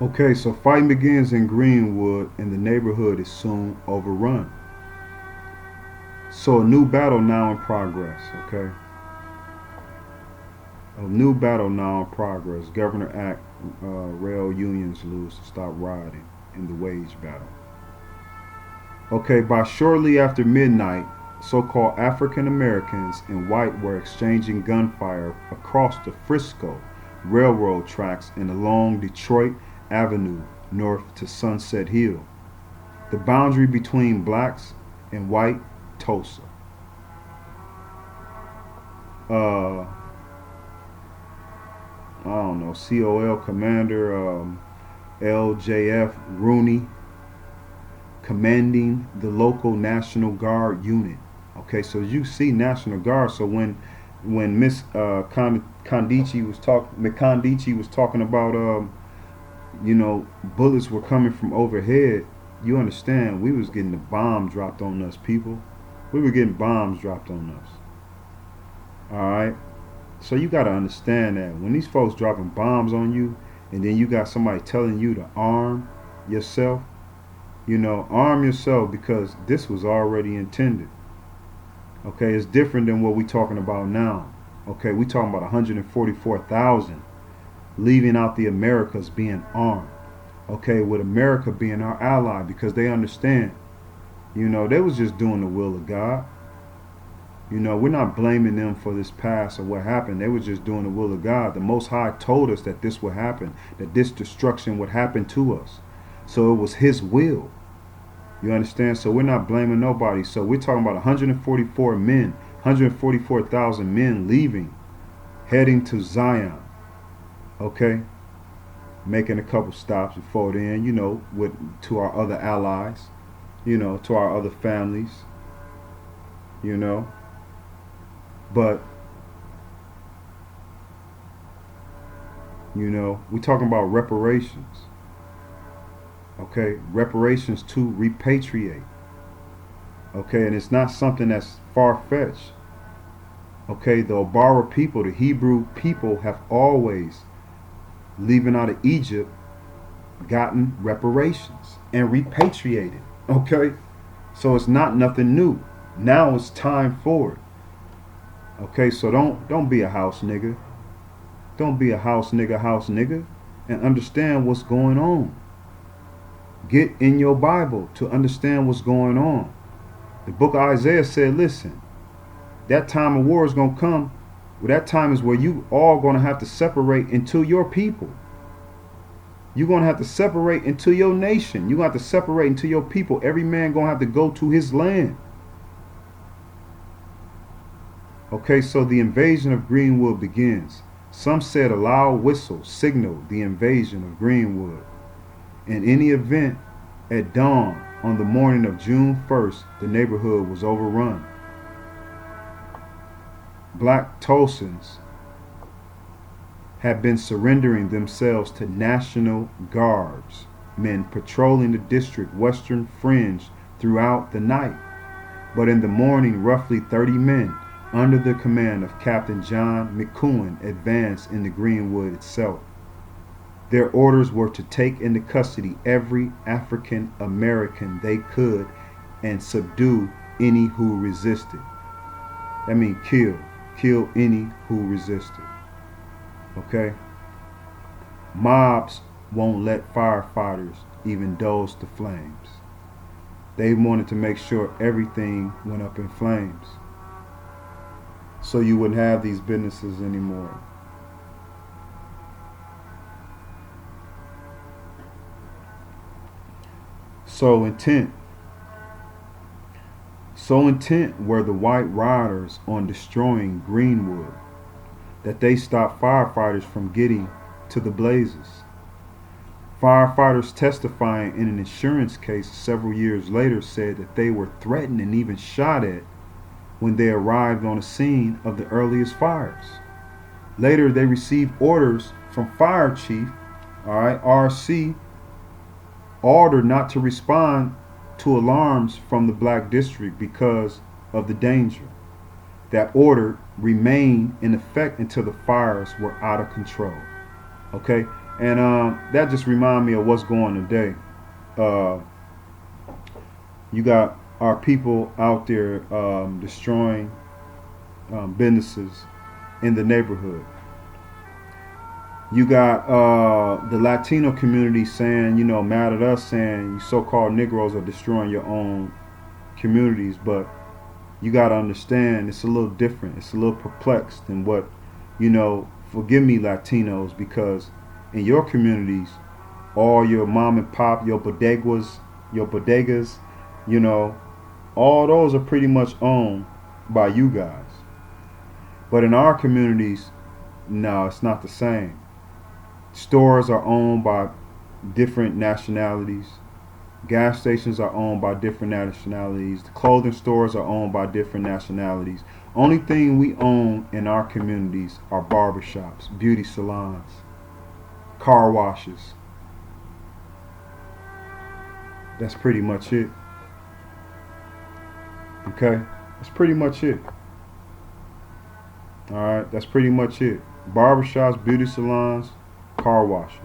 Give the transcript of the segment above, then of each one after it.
Okay, so fighting begins in Greenwood and the neighborhood is soon overrun. So a new battle now in progress, okay? A new battle now in progress. Governor Act rail unions lose to stop rioting in the wage battle. Okay, by shortly after midnight, so-called African Americans and white were exchanging gunfire across the Frisco railroad tracks and along Detroit Avenue north to Sunset Hill, the boundary between blacks and white Tulsa. Uh, I don't know, COL Commander LJF Rooney commanding the local National Guard unit. Okay, so you see National Guard. So when Miss Condici was talking about bullets were coming from overhead, you understand we was getting the bomb dropped on us, people. We were getting bombs dropped on us. All right. So you got to understand that when these folks dropping bombs on you, and then you got somebody telling you to arm yourself, arm yourself because this was already intended. Okay, it's different than what we talking about now. Okay, we talking about 144,000 leaving out the Americas being armed. Okay, with America being our ally because they understand. They was just doing the will of God. We're not blaming them for this past or what happened. They were just doing the will of God. The Most High told us that this would happen, that this destruction would happen to us. So it was His will. You understand? So we're not blaming nobody. So we're talking about 144 men, 144,000 men leaving, heading to Zion. Okay? Making a couple stops before then, to our other allies, to our other families, But, we're talking about reparations. Okay, reparations to repatriate. Okay, and it's not something that's far-fetched. Okay, the Obara people, the Hebrew people, have always, leaving out of Egypt, gotten reparations and repatriated. Okay, so it's not nothing new. Now it's time for it. Okay, so don't be a house nigga. Don't be a house nigga, and understand what's going on. Get in your Bible to understand what's going on. The book of Isaiah said, listen, that time of war is going to come. Well, that time is where you all going to have to separate into your people. You're going to have to separate into your nation. You're going to have to separate into your people. Every man going to have to go to his land. Okay, so the invasion of Greenwood begins. Some said a loud whistle signaled the invasion of Greenwood. In any event, at dawn on the morning of June 1st, the neighborhood was overrun. Black Tulsans had been surrendering themselves to National Guards, men patrolling the district's western fringe throughout the night. But in the morning, roughly 30 men, under the command of Captain John McCowan, advanced into Greenwood itself. Their orders were to take into custody every African American they could and subdue any who resisted. That means kill any who resisted. Okay? Mobs won't let firefighters even douse the flames. They wanted to make sure everything went up in flames, so you wouldn't have these businesses anymore. So intent were the white rioters on destroying Greenwood that they stopped firefighters from getting to the blazes. Firefighters testifying in an insurance case several years later said that they were threatened and even shot at when they arrived on the scene of the earliest fires. Later, they received orders from Fire Chief, RC, ordered not to respond to alarms from the Black District because of the danger. That order remained in effect until the fires were out of control. Okay? And that just reminded me of what's going on today. Uh, you got our people out there destroying businesses in the neighborhood. You got the Latino community saying, mad at us, saying you so-called Negroes are destroying your own communities. But you got to understand, it's a little different. It's a little perplexed than what, forgive me, Latinos, because in your communities, all your mom and pop, your bodegas, you know, all those are pretty much owned by you guys. But in our communities, no, it's not the same. Stores are owned by different nationalities. Gas stations are owned by different nationalities. The clothing stores are owned by different nationalities. Only thing we own in our communities are barbershops, beauty salons, car washes. That's pretty much it. Okay? That's pretty much it. Alright? That's pretty much it. Barbershops, beauty salons, car washes.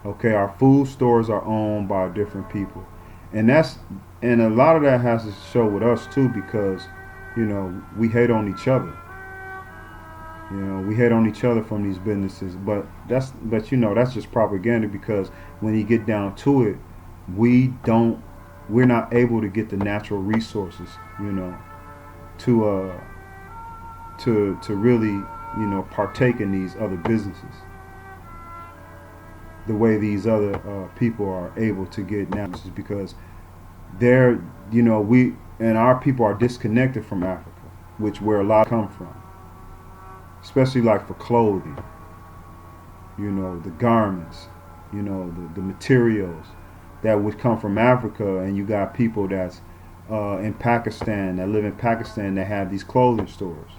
Okay, our food stores are owned by different people. And a lot of that has to show with us too, because, we hate on each other. We hate on each other from these businesses. That's just propaganda, because when you get down to it, we're not able to get the natural resources, to really, partake in these other businesses the way these other people are able to get now, just because we and our people are disconnected from Africa, which where a lot come from, especially like for clothing, the garments, the materials that would come from Africa. And you got people that's in Pakistan, that live in Pakistan, that have these clothing stores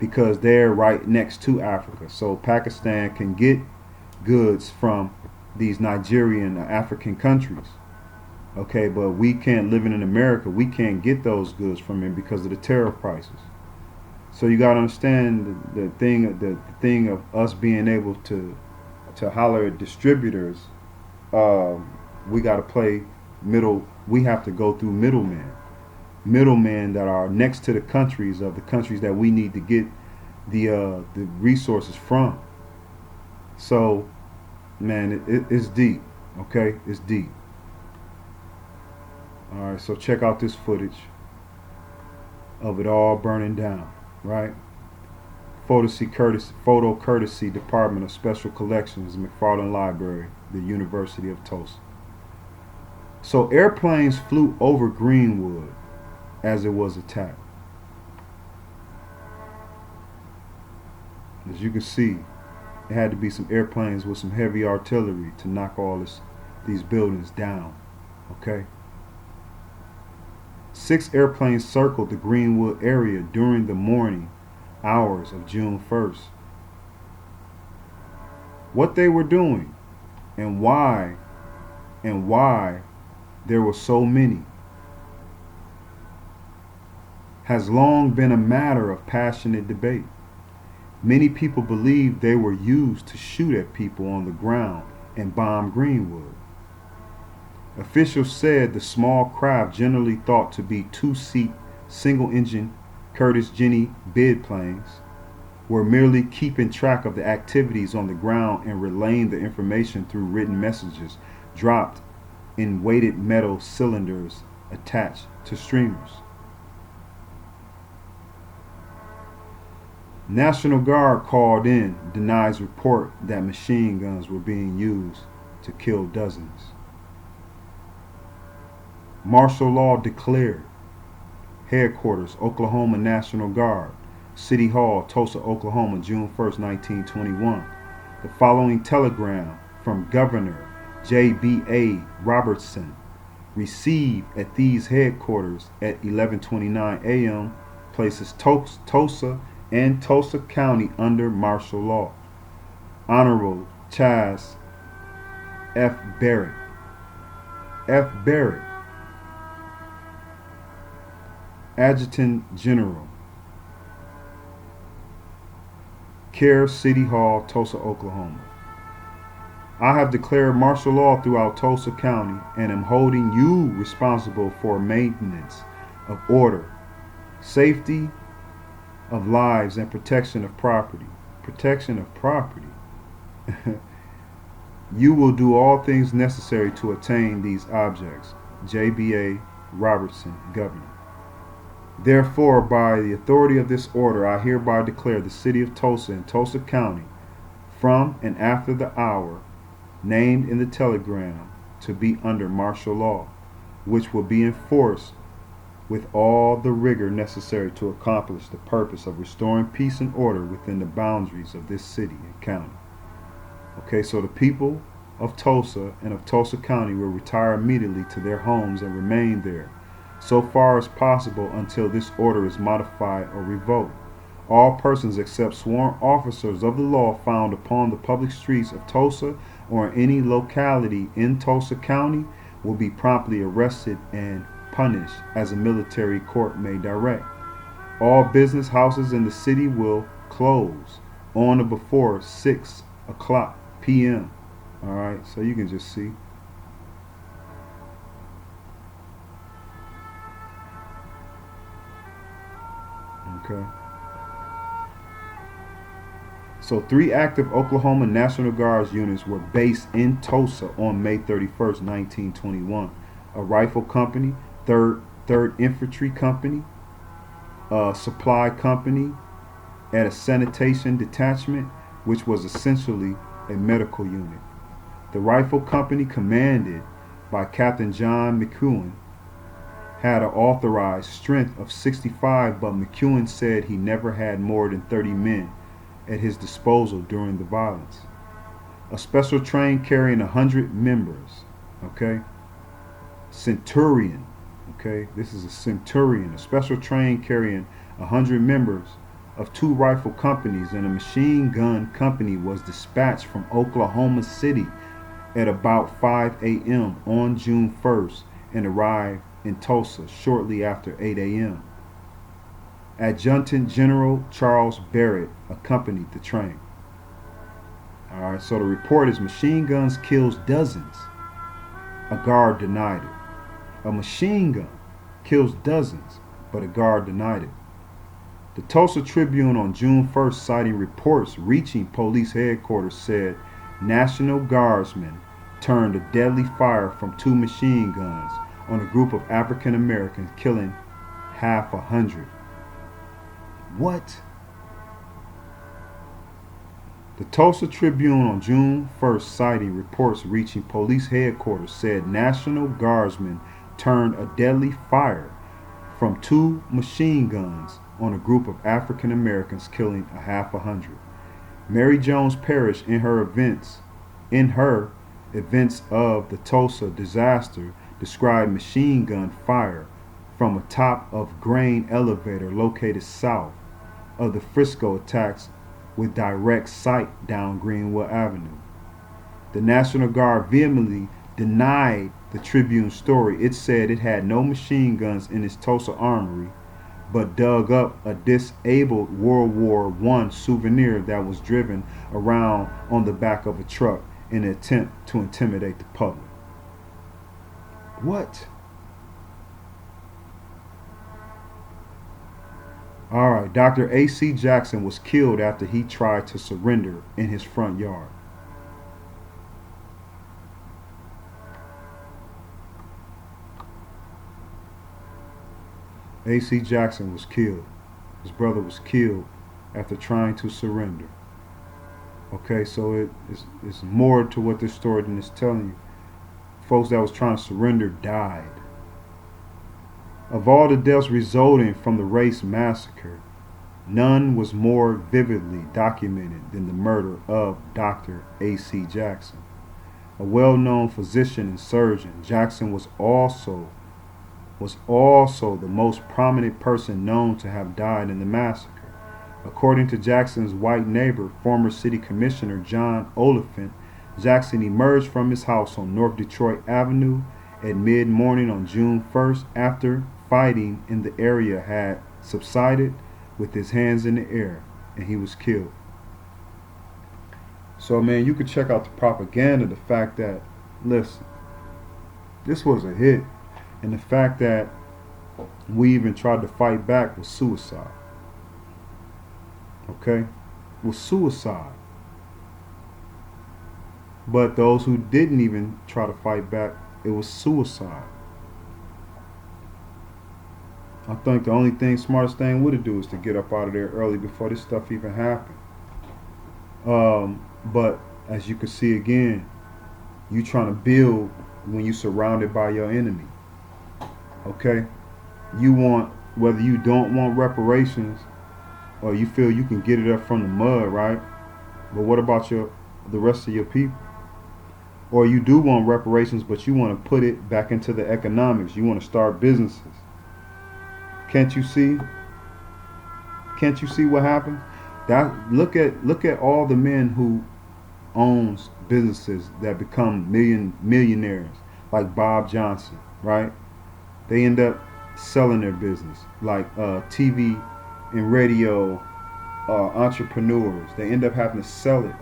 because they're right next to Africa. So Pakistan can get goods from these Nigerian or African countries. Okay, but we can't, living in America, we can't get those goods from them because of the tariff prices. So you gotta understand the thing of us being able to holler at distributors. We gotta play middle. We have to go through middlemen that are next to the countries that we need to get the resources from. So, man, it's deep. Okay, it's deep. All right, so check out this footage of it all burning down. Right, photo courtesy Department of Special Collections, McFarland Library, the University of Tulsa. So airplanes flew over Greenwood as it was attacked. As you can see, it had to be some airplanes with some heavy artillery to knock these buildings down. Okay. 6 airplanes circled the Greenwood area during the morning hours of June 1st. What they were doing and why there were so many has long been a matter of passionate debate. Many people believe they were used to shoot at people on the ground and bomb Greenwood. Officials said the small craft, generally thought to be 2-seat single-engine Curtiss Jenny bid planes, were merely keeping track of the activities on the ground and relaying the information through written messages dropped in weighted metal cylinders attached to streamers. National Guard called in denies report that machine guns were being used to kill dozens. Martial law declared. Headquarters, Oklahoma National Guard, City Hall, Tulsa, Oklahoma, June 1st, 1921. The following telegram from Governor J.B.A. Robertson received at these headquarters at 11:29 a.m. places Tulsa and Tulsa County under martial law. Honorable Chaz F. Barrett. F. Barrett, Adjutant General, Care City Hall, Tulsa, Oklahoma. I have declared martial law throughout Tulsa County and am holding you responsible for maintenance of order, safety of lives, and protection of property. Protection of property. You will do all things necessary to attain these objects. J.B.A. Robertson, Governor. Therefore, by the authority of this order, I hereby declare the city of Tulsa and Tulsa County, from and after the hour named in the telegram, to be under martial law, which will be enforced with all the rigor necessary to accomplish the purpose of restoring peace and order within the boundaries of this city and county. Okay, so the people of Tulsa and of Tulsa County will retire immediately to their homes and remain there, so far as possible until this order is modified or revoked. All persons except sworn officers of the law found upon the public streets of Tulsa or in any locality in Tulsa County will be promptly arrested and punished as a military court may direct. All business houses in the city will close on or before 6 o'clock p.m. All right, so you can just see. Okay. So 3 active Oklahoma National Guards units were based in Tulsa on May 31st, 1921. A rifle company, 3rd Infantry Company, a supply company, and a sanitation detachment, which was essentially a medical unit. The rifle company, commanded by Captain John McEwen, had an authorized strength of 65, but McEwen said he never had more than 30 men at his disposal during the violence. A special train carrying 100 members, okay? Centurion, okay? This is a Centurion, a special train carrying 100 members of 2 rifle companies and a machine gun company was dispatched from Oklahoma City at about 5 a.m. on June 1st and arrived in Tulsa shortly after 8 a.m. Adjutant General Charles Barrett accompanied the train. All right, so the report is machine guns kills dozens. A guard denied it. A machine gun kills dozens, but a guard denied it. The Tulsa Tribune on June 1st, citing reports reaching police headquarters, said National Guardsmen turned a deadly fire from 2 machine guns on a group of African Americans, killing half 100. What? The Tulsa Tribune on June 1st, citing reports reaching police headquarters, said National Guardsmen turned a deadly fire from 2 machine guns on a group of African Americans, killing a half 100. Mary Jones Parrish, in her events of the Tulsa disaster, described machine gun fire from a top of grain elevator located south of the Frisco attacks with direct sight down Greenwood Avenue. The National Guard vehemently denied the Tribune's story. It said it had no machine guns in its Tulsa armory, but dug up a disabled World War I souvenir that was driven around on the back of a truck in an attempt to intimidate the public. What? All right, Dr. A.C. Jackson was killed after he tried to surrender in his front yard. A.C. Jackson was killed. His brother was killed after trying to surrender. Okay, so it's more to what this story than it's telling you. Folks that was trying to surrender died. Of all the deaths resulting from the race massacre, none was more vividly documented than the murder of Dr. A.C. Jackson. A well-known physician and surgeon, Jackson was also the most prominent person known to have died in the massacre. According to Jackson's white neighbor, former city commissioner John Oliphant, Jackson emerged from his house on North Detroit Avenue at mid-morning on June 1st after fighting in the area had subsided with his hands in the air, and he was killed. So, man, you could check out the propaganda, the fact that, listen, this was a hit. And the fact that we even tried to fight back was suicide. Okay? Was suicide. But those who didn't even try to fight back, it was suicide. I think the only thing, smartest thing would have do is to get up out of there early before this stuff even happened. But as you can see again, you trying to build when you surrounded by your enemy. Okay? You want, whether you don't want reparations or you feel you can get it up from the mud, right? But what about the rest of your people? Or you do want reparations, but you want to put it back into the economics. You want to start businesses. Can't you see? Can't you see what happens? That look at all the men who owns businesses that become millionaires, like Bob Johnson, right? They end up selling their business, like TV and radio entrepreneurs. They end up having to sell it.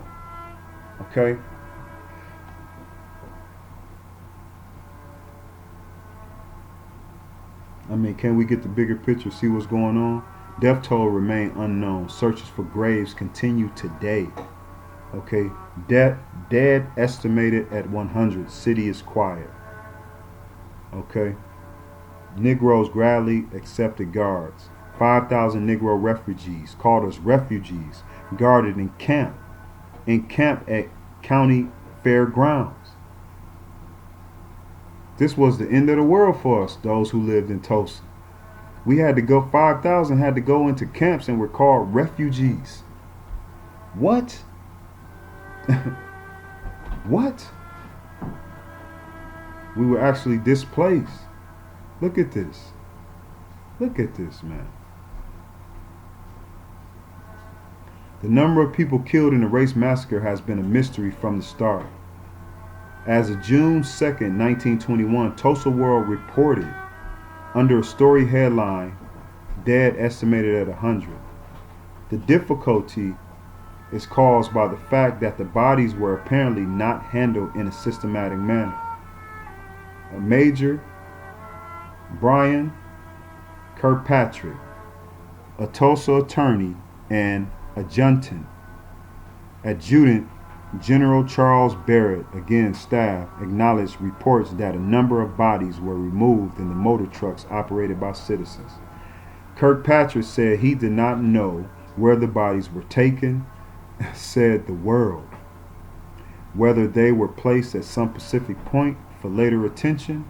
Okay. I mean, can we get the bigger picture, see what's going on? Death toll remain unknown. Searches for graves continue today. Okay, dead estimated at 100. City is quiet. Okay. Negroes gladly accepted guards. 5,000 Negro refugees, called us refugees, guarded in camp at county fairgrounds. This was the end of the world for us, those who lived in Tulsa. We had to go, 5,000 had to go into camps and were called refugees. What? What? We were actually displaced. Look at this. Look at this, man. The number of people killed in the race massacre has been a mystery from the start. As of June 2nd, 1921, Tulsa World reported under a story headline, dead estimated at 100. The difficulty is caused by the fact that the bodies were apparently not handled in a systematic manner. A Major Brian Kirkpatrick, a Tulsa attorney, and Adjutant General Charles Barrett, again staff, acknowledged reports that a number of bodies were removed in the motor trucks operated by citizens. Kirkpatrick said he did not know where the bodies were taken, said the World, whether they were placed at some specific point for later attention,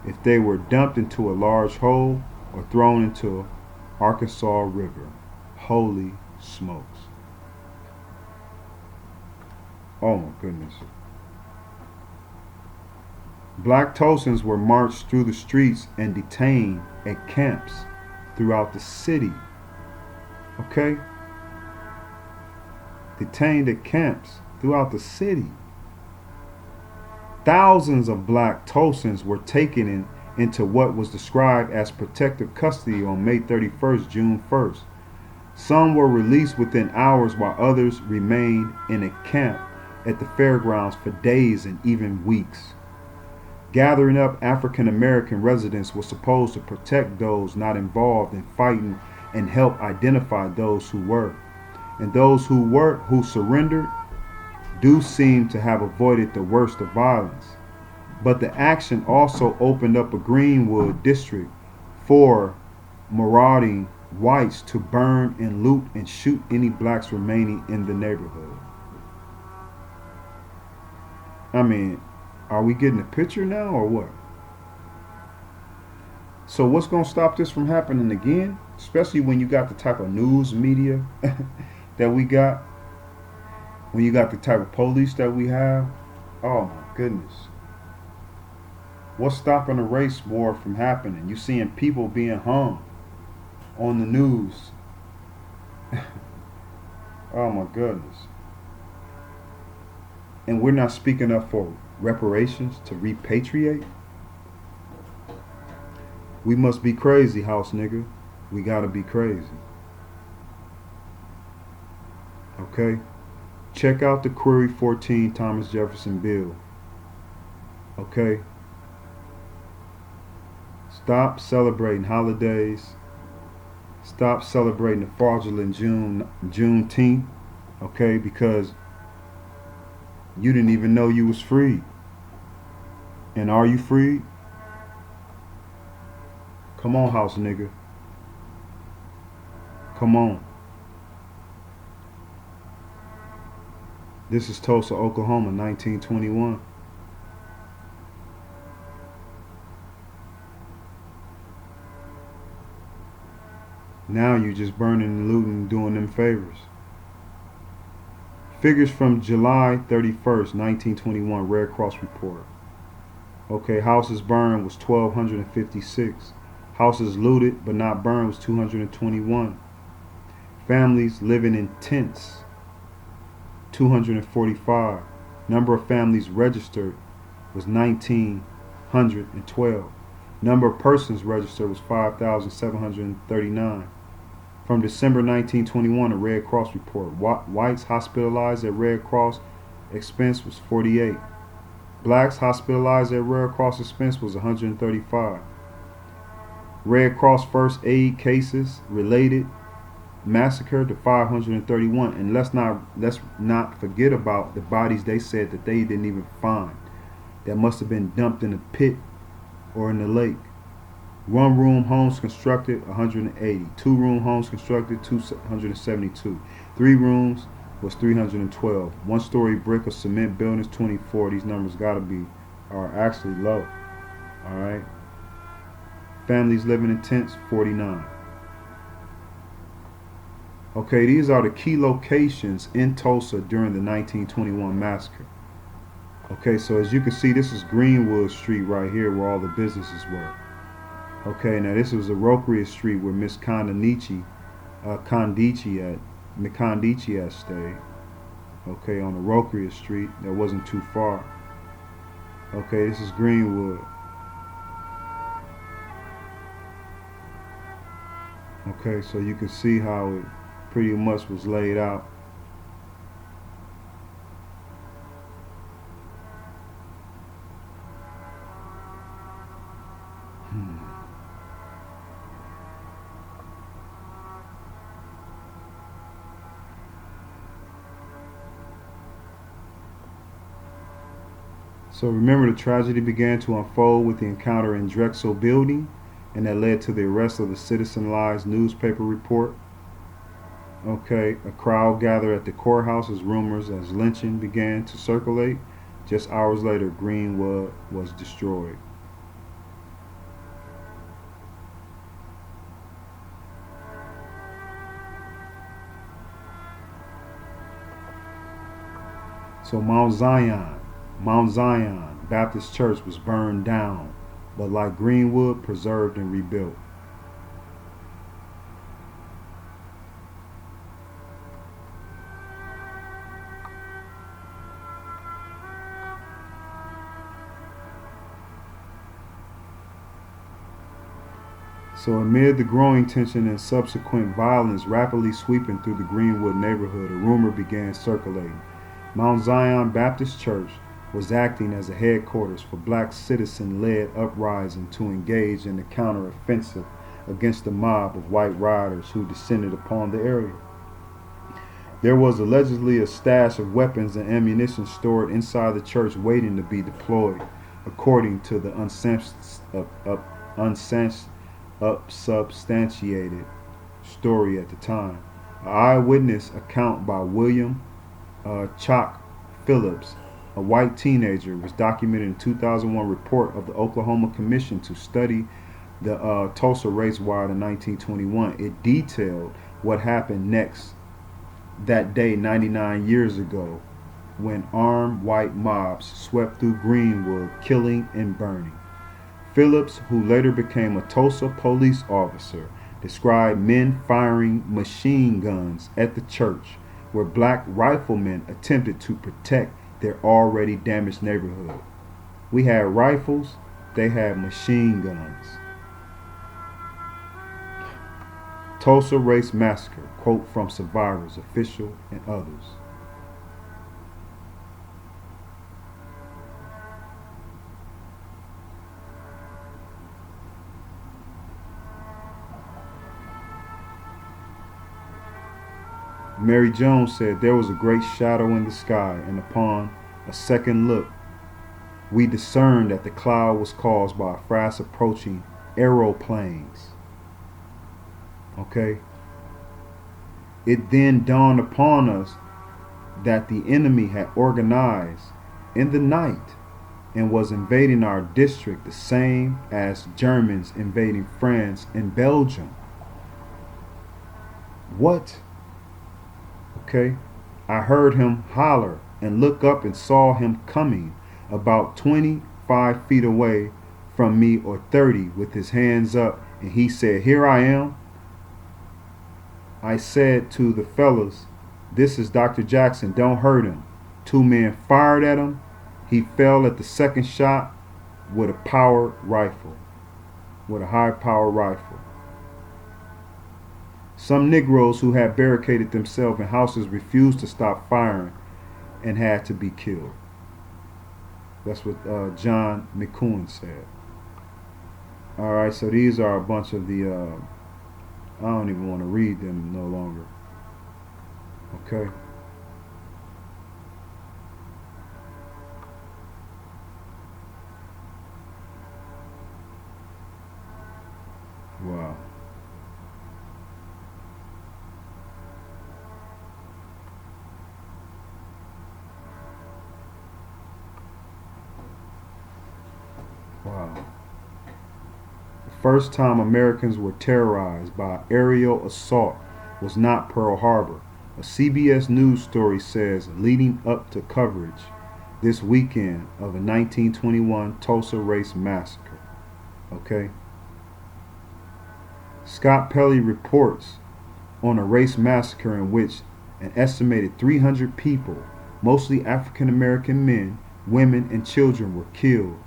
if they were dumped into a large hole or thrown into Arkansas River. Holy smokes. Oh my goodness. Black Tulsans were marched through the streets and detained at camps throughout the city. Okay? Detained at camps throughout the city. Thousands of black Tulsans were taken into what was described as protective custody on May 31st, June 1st. Some were released within hours while others remained in a camp at the fairgrounds for days and even weeks. Gathering up African American residents was supposed to protect those not involved in fighting and help identify those who were. And those who surrendered do seem to have avoided the worst of violence. But the action also opened up a Greenwood district for marauding whites to burn and loot and shoot any blacks remaining in the neighborhood. I mean, are we getting a picture now or what? So what's going to stop this from happening again? Especially when you got the type of news media that we got. When you got the type of police that we have. Oh my goodness. What's stopping a race war from happening? You seeing people being hung on the news. Oh my goodness. And we're not speaking up for reparations to repatriate? We must be crazy, house nigga. We gotta be crazy. Okay? Check out the Query 14 Thomas Jefferson bill. Okay? Stop celebrating holidays. Stop celebrating the fraudulent Juneteenth. Okay? Because you didn't even know you was free. And are you free? Come on, house nigga. Come on. This is Tulsa, Oklahoma, 1921. Now you just burning and looting, doing them favors. Figures from July 31st, 1921, Red Cross report. Okay, houses burned was 1,256. Houses looted but not burned was 221. Families living in tents, 245. Number of families registered was 1,912. Number of persons registered was 5,739. From December 1921, a Red Cross report. Whites hospitalized at Red Cross expense was 48. Blacks hospitalized at Red Cross expense was 135. Red Cross first aid cases related massacre to 531. And let's not forget about the bodies they said that they didn't even find, that must have been dumped in a pit or in the lake. One-room homes constructed, 180. Two-room homes constructed, 272. 3 rooms was 312. One-story brick or cement buildings, 24. These numbers are actually low. All right. Families living in tents, 49. Okay, these are the key locations in Tulsa during the 1921 massacre. Okay, so as you can see, this is Greenwood Street right here where all the businesses were. Okay, now this was Arocria Street where Miss Condici had stayed. Okay, on Arocria Street, that wasn't too far. Okay, this is Greenwood. Okay, so you can see how it pretty much was laid out. So remember, the tragedy began to unfold with the encounter in Drexel Building, and that led to the arrest of the Citizen Lies newspaper report. Okay, a crowd gathered at the courthouse as rumors as lynching began to circulate. Just hours later, Greenwood was destroyed. So Mount Zion Baptist Church was burned down, but like Greenwood, preserved and rebuilt. So amid the growing tension and subsequent violence rapidly sweeping through the Greenwood neighborhood, a rumor began circulating. Mount Zion Baptist Church was acting as a headquarters for black citizen-led uprising to engage in the counteroffensive against the mob of white rioters who descended upon the area. There was allegedly a stash of weapons and ammunition stored inside the church waiting to be deployed, according to the unsubstantiated story at the time. An eyewitness account by William Chalk Phillips, a white teenager, was documented in a 2001 report of the Oklahoma Commission to study the Tulsa race riot in 1921. It detailed what happened next that day 99 years ago when armed white mobs swept through Greenwood, killing and burning. Phillips, who later became a Tulsa police officer, described men firing machine guns at the church where black riflemen attempted to protect their already damaged neighborhood. We had rifles, they had machine guns. Tulsa Race Massacre, quote from survivors, official, and others. Mary Jones said, "There was a great shadow in the sky, and upon a second look, we discerned that the cloud was caused by a fast approaching aeroplanes." Okay? It then dawned upon us that the enemy had organized in the night and was invading our district the same as Germans invading France and Belgium. What? Okay? I heard him holler and look up and saw him coming about 25 feet away from me, or 30, with his hands up, and he said, "Here I am." I said to the fellas, "This is Dr. Jackson, don't hurt him." 2 men fired at him. He fell at the second shot with a power rifle, with a high power rifle. Some Negroes who had barricaded themselves in houses refused to stop firing and had to be killed. That's what John McCoon said. All right, so these are a bunch of the, I don't even want to read them no longer. Okay. Wow. Wow. The first time Americans were terrorized by aerial assault was not Pearl Harbor. A CBS News story says, leading up to coverage this weekend of a 1921 Tulsa race massacre. Okay? Scott Pelley reports on a race massacre in which an estimated 300 people, mostly African American men, women, and children, were killed.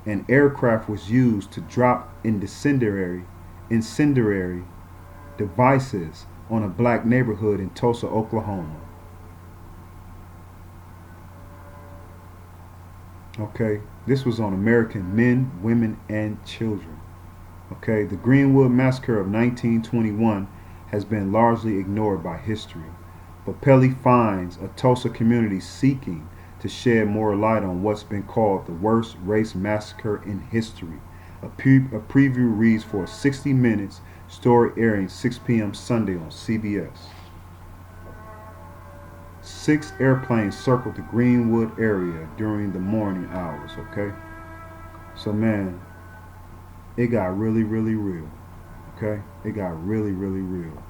An aircraft was used to drop incendiary devices on a black neighborhood in Tulsa, Oklahoma. Okay, this was on American men, women, and children. Okay, the Greenwood Massacre of 1921 has been largely ignored by history, but Pelley finds a Tulsa community seeking to shed more light on what's been called the worst race massacre in history. A preview reads for a 60 minutes story airing 6 p.m. Sunday on CBS. 6 airplanes circled the Greenwood area during the morning hours, okay? So, man, it got really, really real, okay? It got really, really real.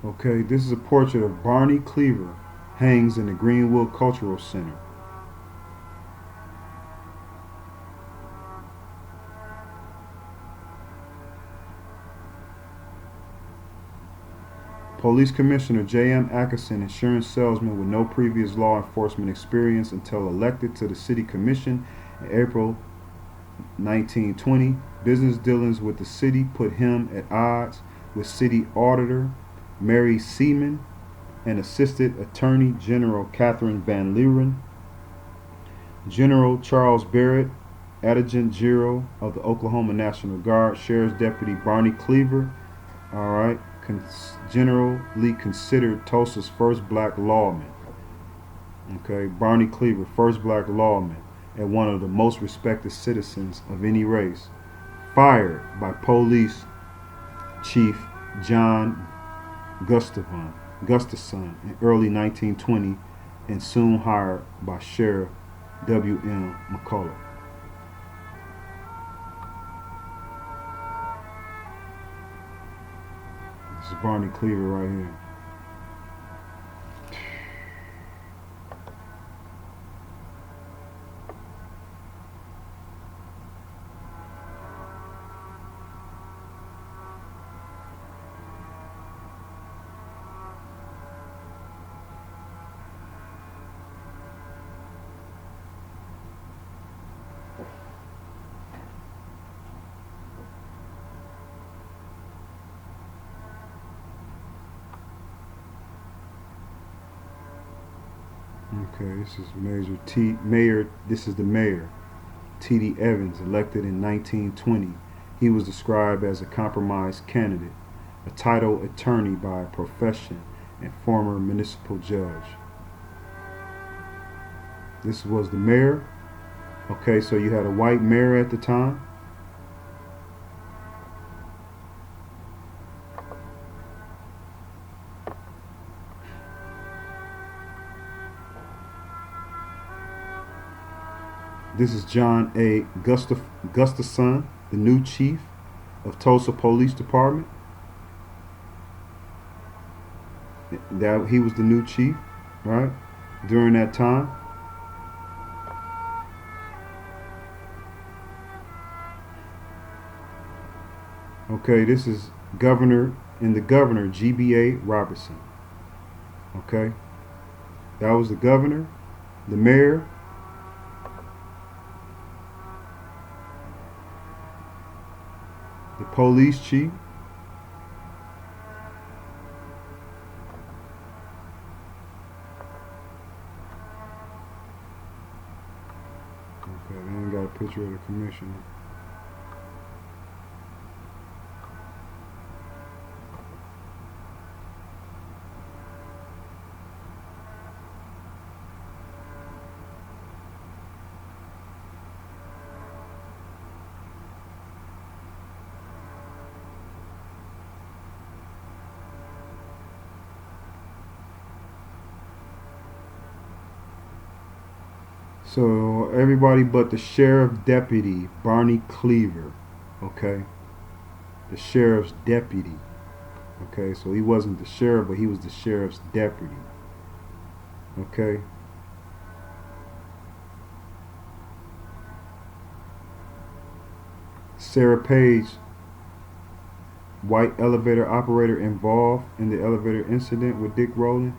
Okay, this is a portrait of Barney Cleaver, hangs in the Greenwood Cultural Center. Police Commissioner J.M. Atkinson, insurance salesman with no previous law enforcement experience until elected to the City Commission in April 1920. Business dealings with the city put him at odds with City Auditor Mary Seaman and Assistant Attorney General Catherine Van Leeuwen. General Charles Barrett, Adjutant General of the Oklahoma National Guard, Sheriff's Deputy Barney Cleaver, all right, generally considered Tulsa's first black lawman. Okay, Barney Cleaver, first black lawman and one of the most respected citizens of any race, fired by Police Chief John Gustafson in early 1920 and soon hired by Sheriff W.M. McCullough. This is Barney Cleaver right here. Okay, this is Mayor. This is the mayor, T.D. Evans, elected in 1920. He was described as a compromise candidate, a title attorney by profession, and former municipal judge. This was the mayor. Okay, so you had a white mayor at the time. This is John A. Gustafson, the new chief of Tulsa Police Department. That he was the new chief, right? During that time. Okay, this is the governor, G.B.A. Robertson. Okay, that was the governor, the mayor, the police chief, okay, they ain't got a picture of the commissioner. So everybody but the sheriff deputy, Barney Cleaver, okay? The sheriff's deputy. Okay, so he wasn't the sheriff, but he was the sheriff's deputy. Okay? Sarah Page, white elevator operator involved in the elevator incident with Dick Rowland.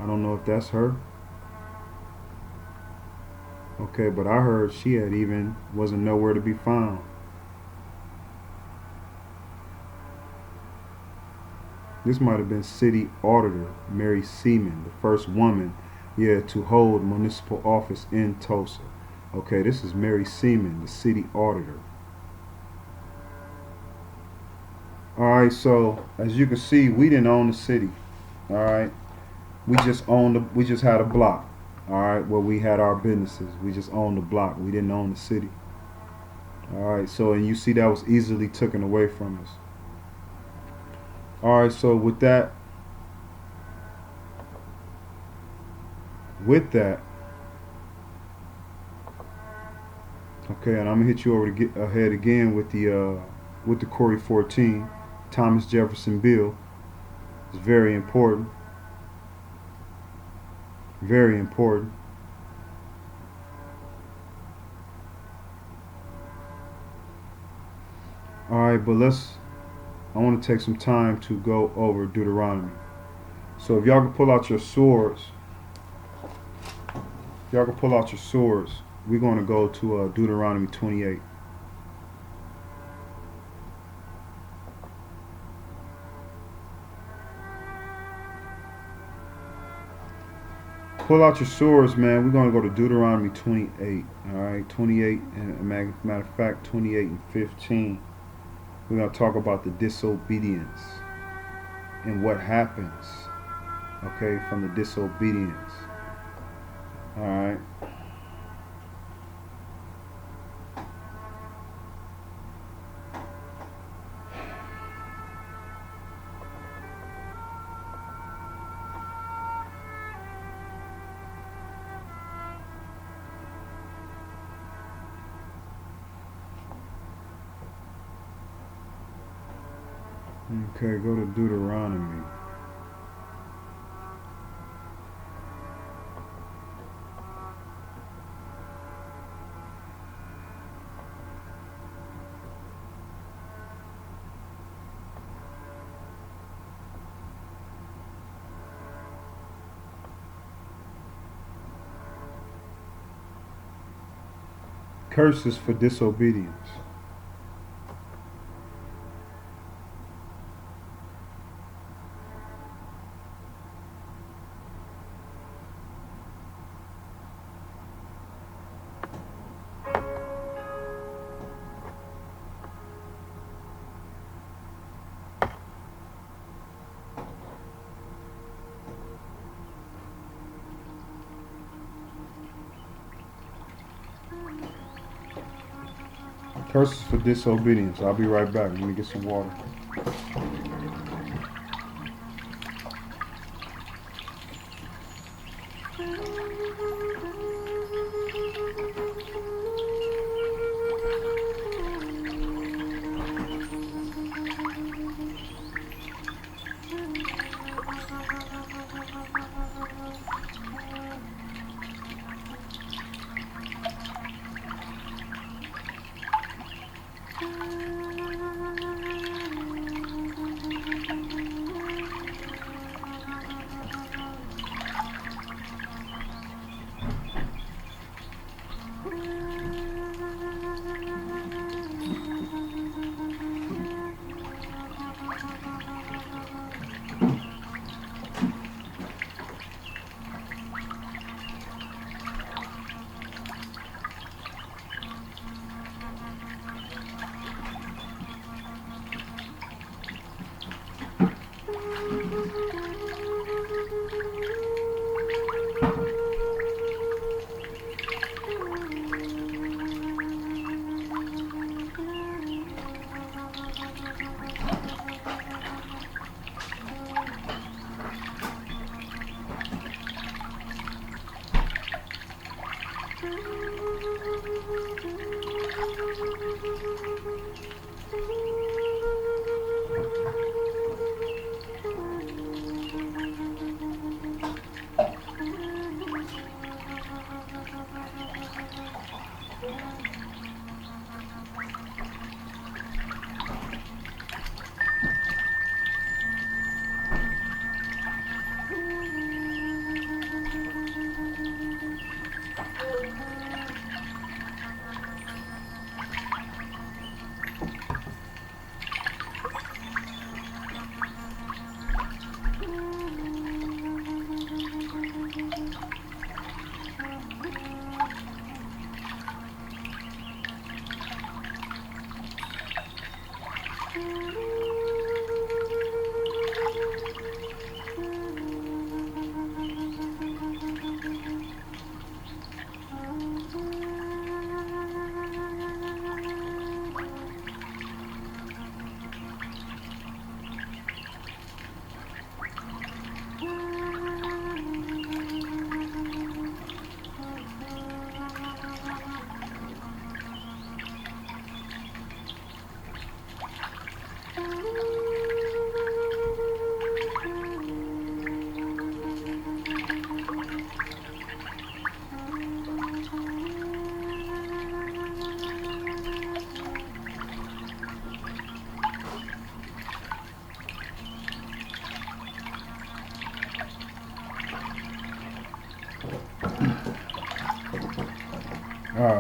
I don't know if that's her. Okay, but I heard she wasn't nowhere to be found. This might have been city auditor Mary Seaman, the first woman, to hold municipal office in Tulsa. Okay, this is Mary Seaman, the city auditor. Alright, so as you can see, we didn't own the city. Alright. We just had a block. Alright, where we had our businesses. We just owned the block. We didn't own the city. Alright, so and you see that was easily taken away from us. Alright, so with that, okay, and I'm gonna hit you over to get ahead again with the Corey 14, Thomas Jefferson Bill. It's very important. Very important. Alright, but I want to take some time to go over Deuteronomy. So if y'all can pull out your swords, we're going to go to Deuteronomy 28. Pull out your swords, man. We're going to go to Deuteronomy 28. Alright, 28, and matter of fact, 28 and 15. We're going to talk about the disobedience and what happens, okay, from the disobedience. Alright. Okay, go to Deuteronomy. Curses for disobedience. Curses for disobedience. I'll be right back. Let me get some water.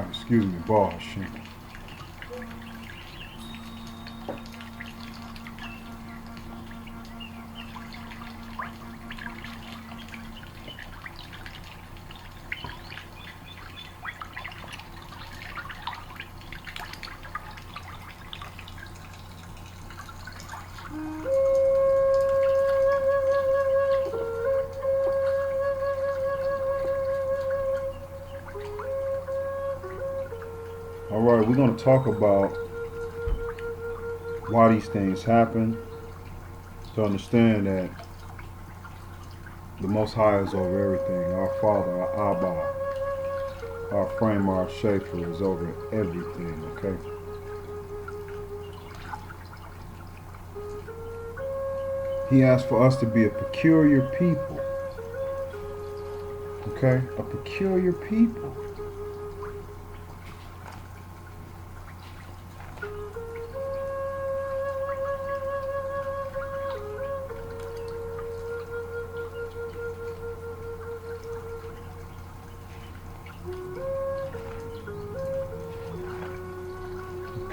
Excuse me, ball shit. Alright, we're going to talk about why these things happen, to understand that the Most High is over everything. Our Father, our Abba, our Framer, our Shaper is over everything, okay? He asked for us to be a peculiar people, okay? A peculiar people.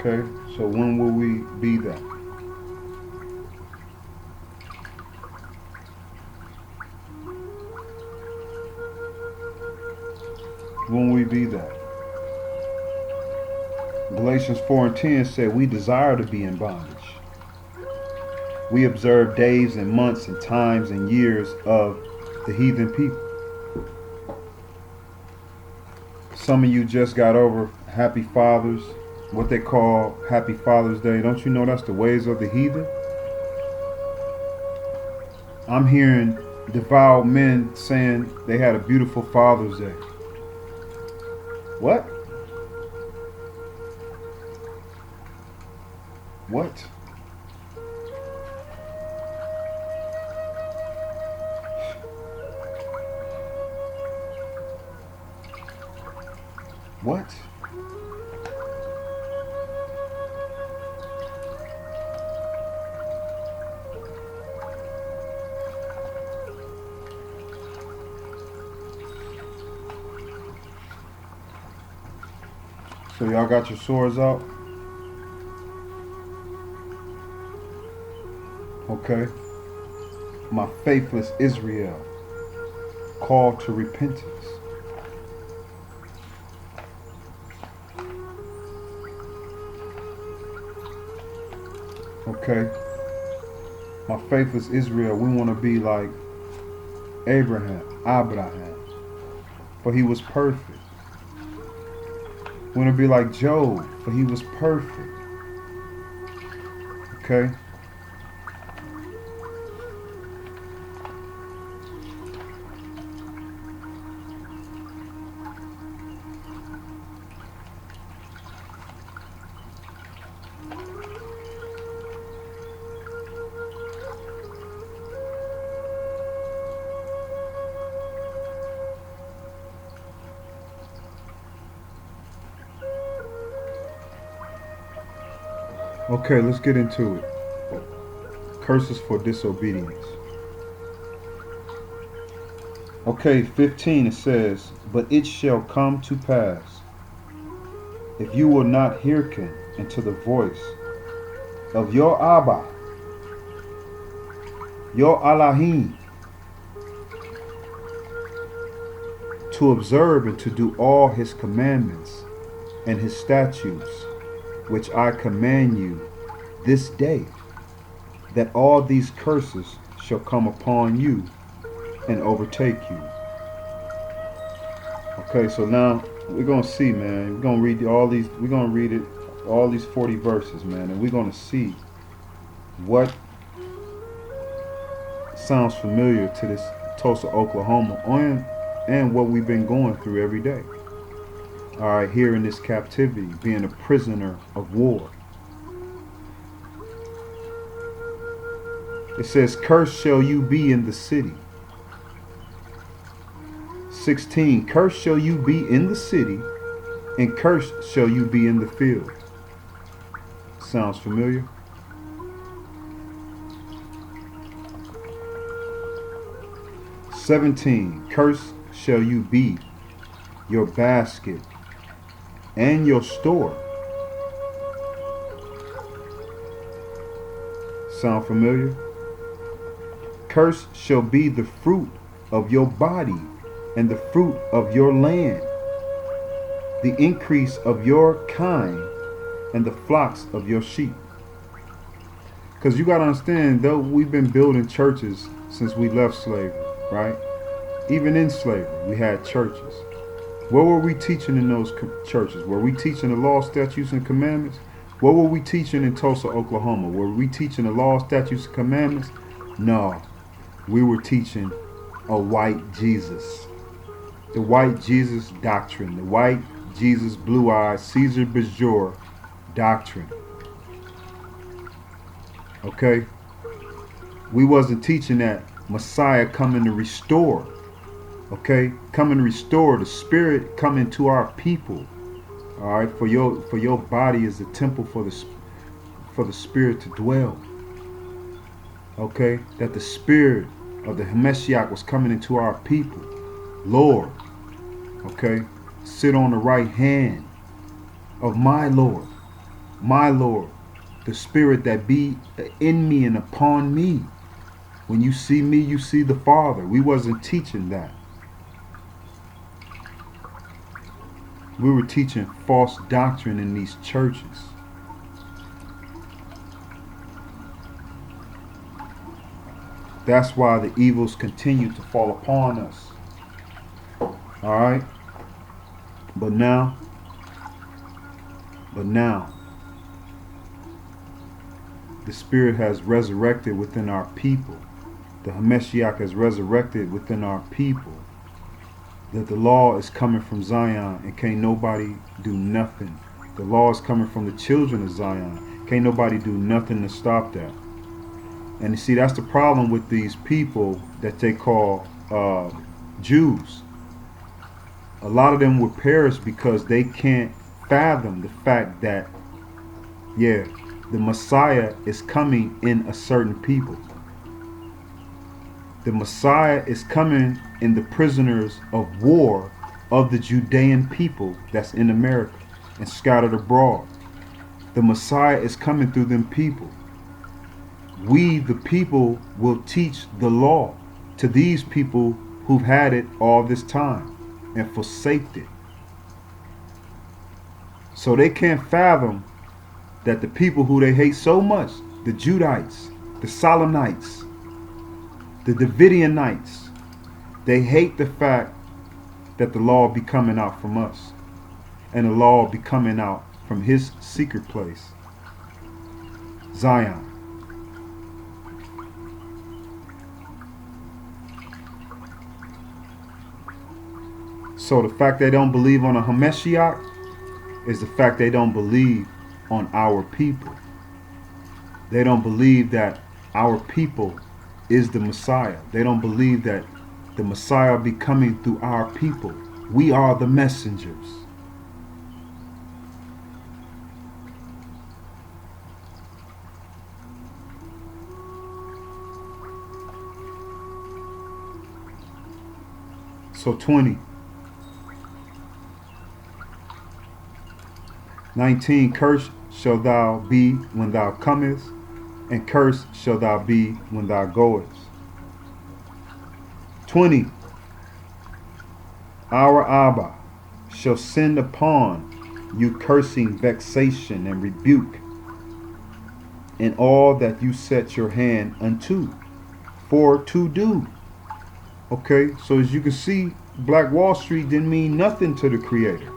Okay, so when will we be that? When we be that? Galatians 4:10 said we desire to be in bondage. We observe days and months and times and years of the heathen people. Some of you just got over Happy Fathers what they call Happy Father's Day. Don't you know that's the ways of the heathen? I'm hearing devout men saying they had a beautiful Father's Day. What? What? What? So y'all got your swords out? Okay. My faithless Israel, called to repentance. Okay. My faithless Israel, we want to be like Abraham, for he was perfect. We want to be like Job, for he was perfect. Okay? Okay, let's get into it. Curses for disobedience. Okay, 15 it says, but it shall come to pass, if you will not hearken unto the voice of your Abba, your Elohim, to observe and to do all his commandments and his statutes, which I command you this day, that all these curses shall come upon you and overtake you. Okay, so now we're gonna see, man. We're gonna read all these. We're gonna read it, all these 40 verses, man, and we're gonna see what sounds familiar to this Tulsa, Oklahoma, and what we've been going through every day. All right, here in this captivity, being a prisoner of war. It says, cursed shall you be in the city. 16, cursed shall you be in the city, and cursed shall you be in the field. Sounds familiar? "17, cursed shall you be your basket and your store." Sound familiar? "Cursed shall be the fruit of your body and the fruit of your land, the increase of your kind and the flocks of your sheep." Because you got to understand, though we've been building churches since we left slavery, right? Even in slavery, we had churches. What were we teaching in those churches? Were we teaching the law, statutes, and commandments? What were we teaching in Tulsa, Oklahoma? Were we teaching the law, statutes, and commandments? No. We were teaching a white Jesus. The white Jesus doctrine. The white Jesus, blue-eyed, Caesar Borgia doctrine. Okay? We wasn't teaching that Messiah coming to restore. Okay? Coming to restore the spirit coming to our people. All right? For your body is a temple for the spirit to dwell. Okay? That the spirit of the Messiah was coming into our people. Lord. Okay? Sit on the right hand of my Lord. My Lord. The spirit that be in me and upon me. When you see me, you see the Father. We wasn't teaching that. We were teaching false doctrine in these churches. That's why the evils continue to fall upon us. All right? But now, But now, the Spirit has resurrected within our people. The Hamashiach has resurrected within our people. That the law is coming from Zion and can't nobody do nothing. The law is coming from the children of Zion. Can't nobody do nothing to stop that. And you see, that's the problem with these people that they call Jews. A lot of them will perish because they can't fathom the fact that, yeah, the Messiah is coming in a certain people. The Messiah is coming in the prisoners of war of the Judean people that's in America and scattered abroad. The Messiah is coming through them people. We, the people, will teach the law to these people who've had it all this time and forsaked it. So they can't fathom that the people who they hate so much, the Judites, the Solomonites, the Davidianites, they hate the fact that the law be coming out from us and the law be coming out from his secret place, Zion. So the fact they don't believe on a Hamashiach is the fact they don't believe on our people. They don't believe that our people is the Messiah. They don't believe that the Messiah be coming through our people. We are the messengers. So 20. 19, cursed shalt thou be when thou comest, and cursed shalt thou be when thou goest. 20, our Abba shall send upon you cursing, vexation, and rebuke, in all that you set your hand unto, for to do. Okay, so as you can see, Black Wall Street didn't mean nothing to the Creator.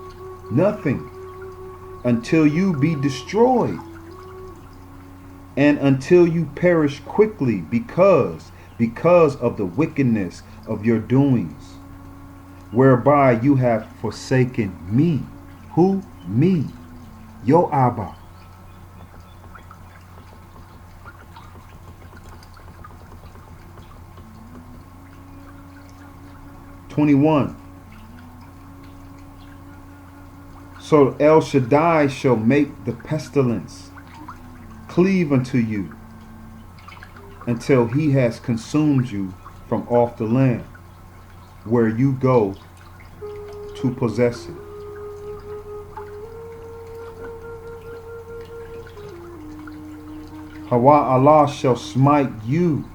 Nothing. Until you be destroyed. And until you perish quickly because of the wickedness of your doings, whereby you have forsaken me. Who? Me. Your Abba. (21) So El Shaddai shall make the pestilence cleave unto you until he has consumed you from off the land where you go to possess it. Hawa Allah shall smite you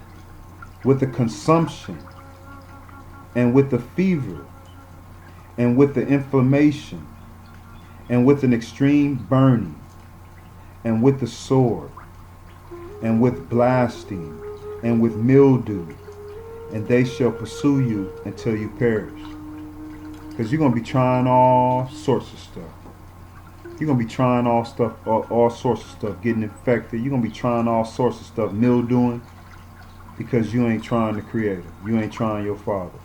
with the consumption and with the fever and with the inflammation and with an extreme burning and with the sword and with blasting and with mildew, and they shall pursue you until you perish. Because you're going to be trying all sorts of stuff. You're going to be trying all sorts of stuff, getting infected. You're going to be trying all sorts of stuff, mildewing, because you ain't trying the Creator. You ain't trying your Father,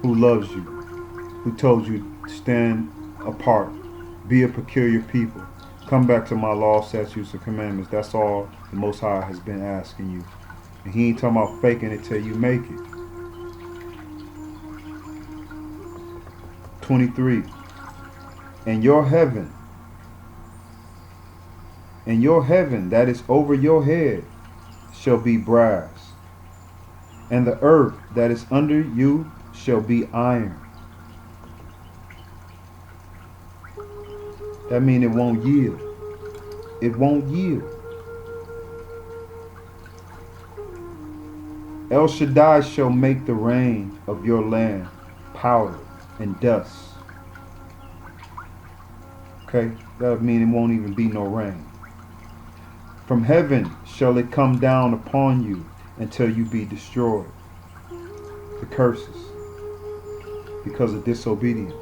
who loves you, who told you to stand apart, be a peculiar people, come back to my law, statutes, and commandments. That's all the Most High has been asking you. And he ain't talking about faking it till you make it. 23. And your heaven that is over your head shall be brass, and the earth that is under you shall be iron. That means it won't yield. It won't yield. El Shaddai shall make the rain of your land powder and dust. Okay, that means it won't even be no rain. From heaven shall it come down upon you until you be destroyed. The curses because of disobedience.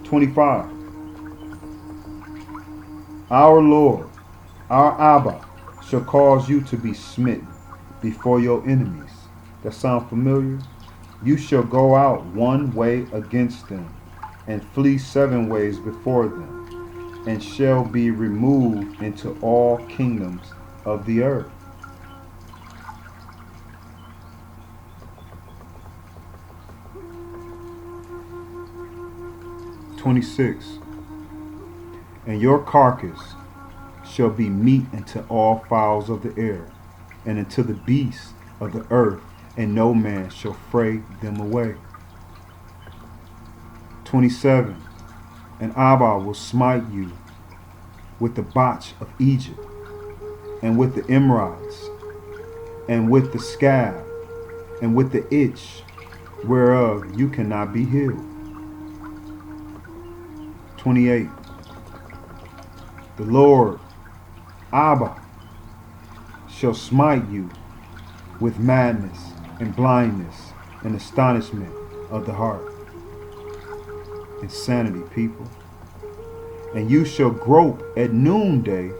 25. Our Lord, our Abba, shall cause you to be smitten before your enemies. That sound familiar? You shall go out one way against them, and flee 7 ways before them, and shall be removed into all kingdoms of the earth. (26) And your carcass shall be meat unto all fowls of the air, and unto the beasts of the earth, and no man shall fray them away. 27 And Abba will smite you with the botch of Egypt, and with the emerods, and with the scab, and with the itch, whereof you cannot be healed. 28 The Lord, Abba, shall smite you with madness and blindness and astonishment of the heart. Insanity, people. And you shall grope at noonday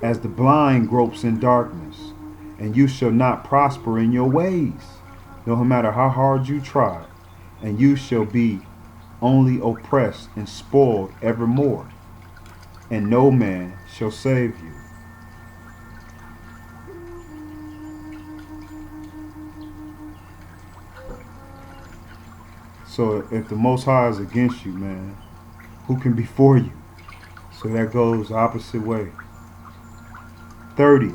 as the blind gropes in darkness, and you shall not prosper in your ways, no matter how hard you try, and you shall be only oppressed and spoiled evermore, and no man shall save you. So if the Most High is against you, man, who can be for you? So that goes the opposite way. 30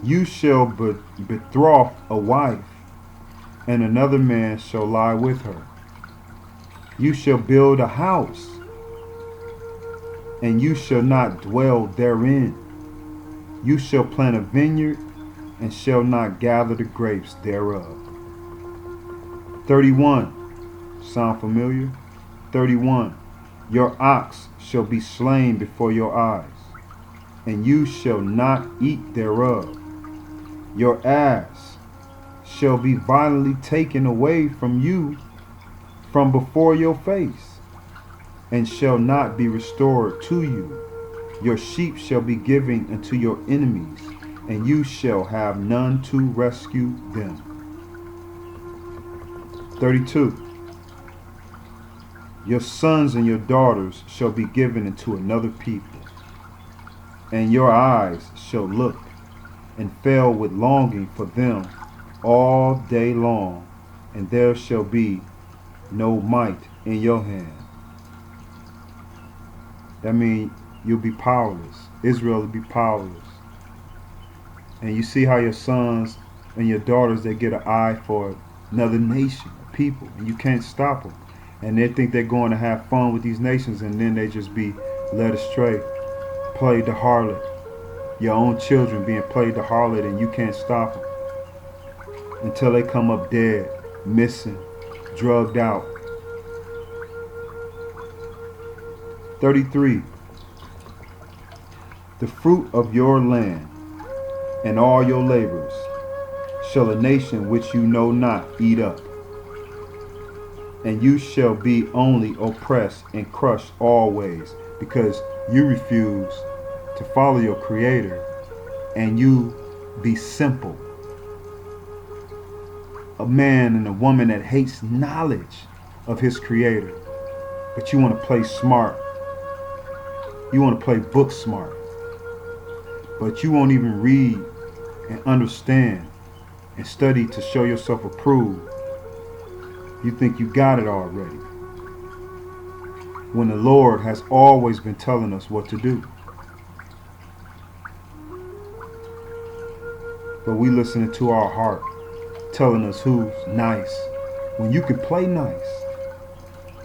You shall betroth a wife, and another man shall lie with her. You shall build a house, and you shall not dwell therein. You shall plant a vineyard, and shall not gather the grapes thereof. 31 Sound familiar? 31 Your ox shall be slain before your eyes, and you shall not eat thereof. Your ass shall be violently taken away from you from before your face, and shall not be restored to you. Your sheep shall be given unto your enemies, and you shall have none to rescue them. 32 Your sons and your daughters shall be given into another people, and your eyes shall look and fail with longing for them all day long, and there shall be no might in your hand. That means you'll be powerless. Israel will be powerless. And you see how your sons and your daughters, they get an eye for another nation, people, and you can't stop them. And they think they're going to have fun with these nations, and then they just be led astray, played the harlot. Your own children being played the harlot, and you can't stop them until they come up dead, missing, drugged out. 33 The fruit of your land and all your labors shall a nation which you know not eat up, and you shall be only oppressed and crushed always, because you refuse to follow your Creator, and you be simple. A man and a woman that hates knowledge of his Creator, but you want to play smart. You want to play book smart, but you won't even read and understand and study to show yourself approved. You think you got it already, when the Lord has always been telling us what to do. But we listening to our heart telling us who's nice, when you can play nice.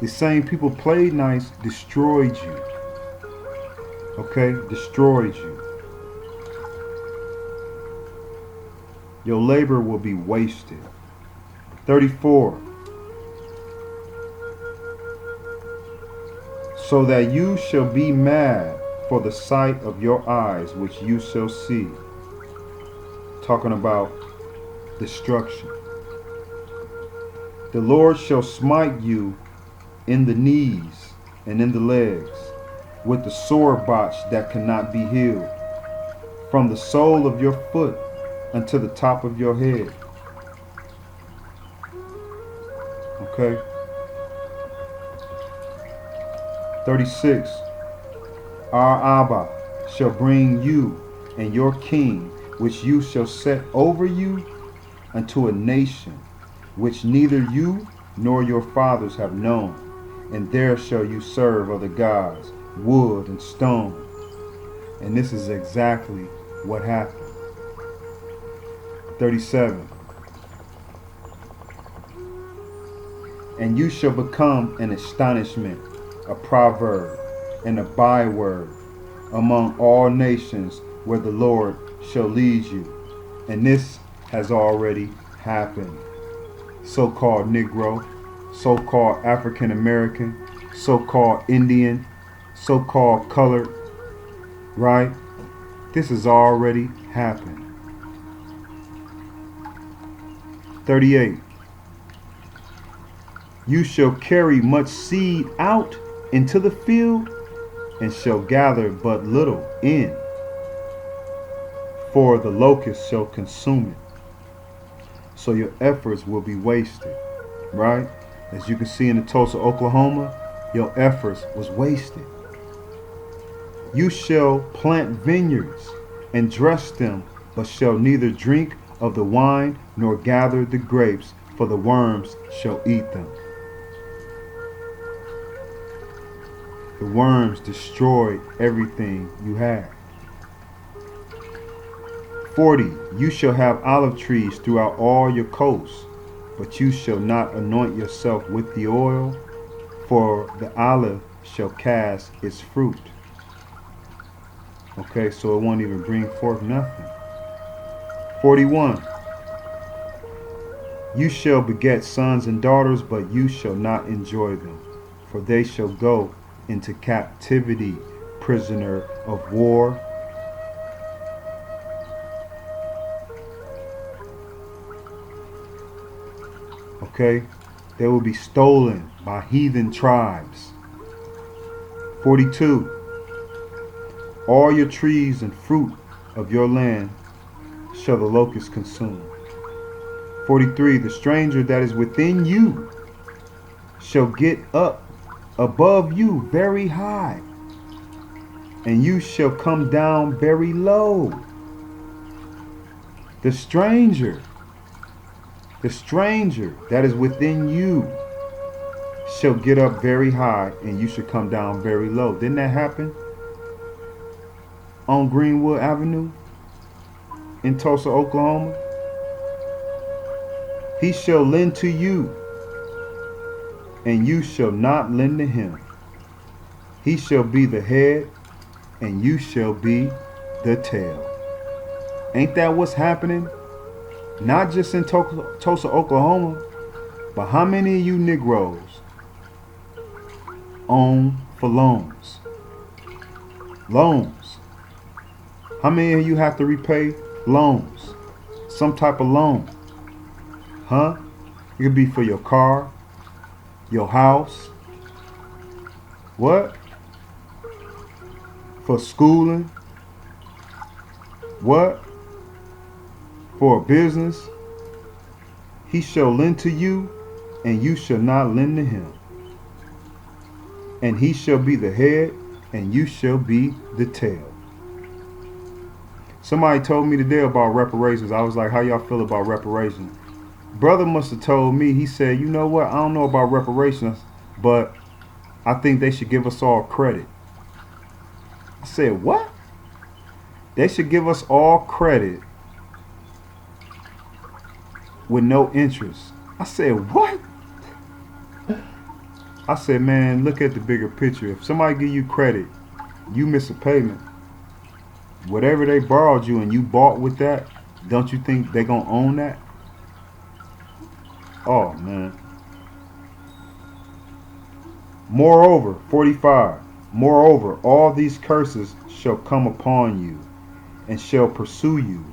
The same people played nice destroyed you. Okay? Destroyed you. Your labor will be wasted. 34 So that you shall be mad for the sight of your eyes, which you shall see. Talking about destruction. The Lord shall smite you in the knees and in the legs, with the sore botch that cannot be healed, from the sole of your foot unto the top of your head. Okay. 36. Our Abba shall bring you and your king, which you shall set over you, unto a nation which neither you nor your fathers have known, and there shall you serve other gods, wood and stone. And this is exactly what happened. 37. And you shall become an astonishment, a proverb, and a byword among all nations where the Lord shall lead you. And this has already happened. So-called Negro, so-called African American, so-called Indian, so-called colored, right? This has already happened. 38. You shall carry much seed out into the field, and shall gather but little in, for the locust shall consume it. So your efforts will be wasted, right? As you can see in the Tulsa, Oklahoma, your efforts was wasted. You shall plant vineyards and dress them, but shall neither drink of the wine nor gather the grapes, for the worms shall eat them. The worms destroyed everything you had. 40. You shall have olive trees throughout all your coasts, but you shall not anoint yourself with the oil, for the olive shall cast its fruit. Okay, so it won't even bring forth nothing. 41. You shall beget sons and daughters, but you shall not enjoy them, for they shall go into captivity, prisoner of war. Okay, they will be stolen by heathen tribes. 42. All your trees and fruit of your land shall the locust consume. 43. The stranger that is within you shall get up above you very high, and you shall come down very low. The stranger that is within you shall get up very high, and you shall come down very low. Didn't that happen on Greenwood Avenue in Tulsa, Oklahoma? He shall lend to you, and you shall not lend to him. He shall be the head, and you shall be the tail. Ain't that what's happening? Not just in Tulsa, Oklahoma, but how many of you Negroes own for loans? Loans. How many of you have to repay loans? Some type of loan. Huh? It could be for your car, your house. What? For schooling. What? For a business. He shall lend to you, and you shall not lend to him. And he shall be the head, and you shall be the tail. Somebody told me today about reparations. I was like, how y'all feel about reparations? Brother must have told me, he said, you know what, I don't know about reparations, but I think they should give us all credit. I said, what? They should give us all credit with no interest. I said, what? I said, man, look at the bigger picture. If somebody give you credit, you miss a payment, whatever they borrowed you and you bought with that, don't you think they gonna own that? Oh, man. Moreover, 45. Moreover, all these curses shall come upon you, and shall pursue you,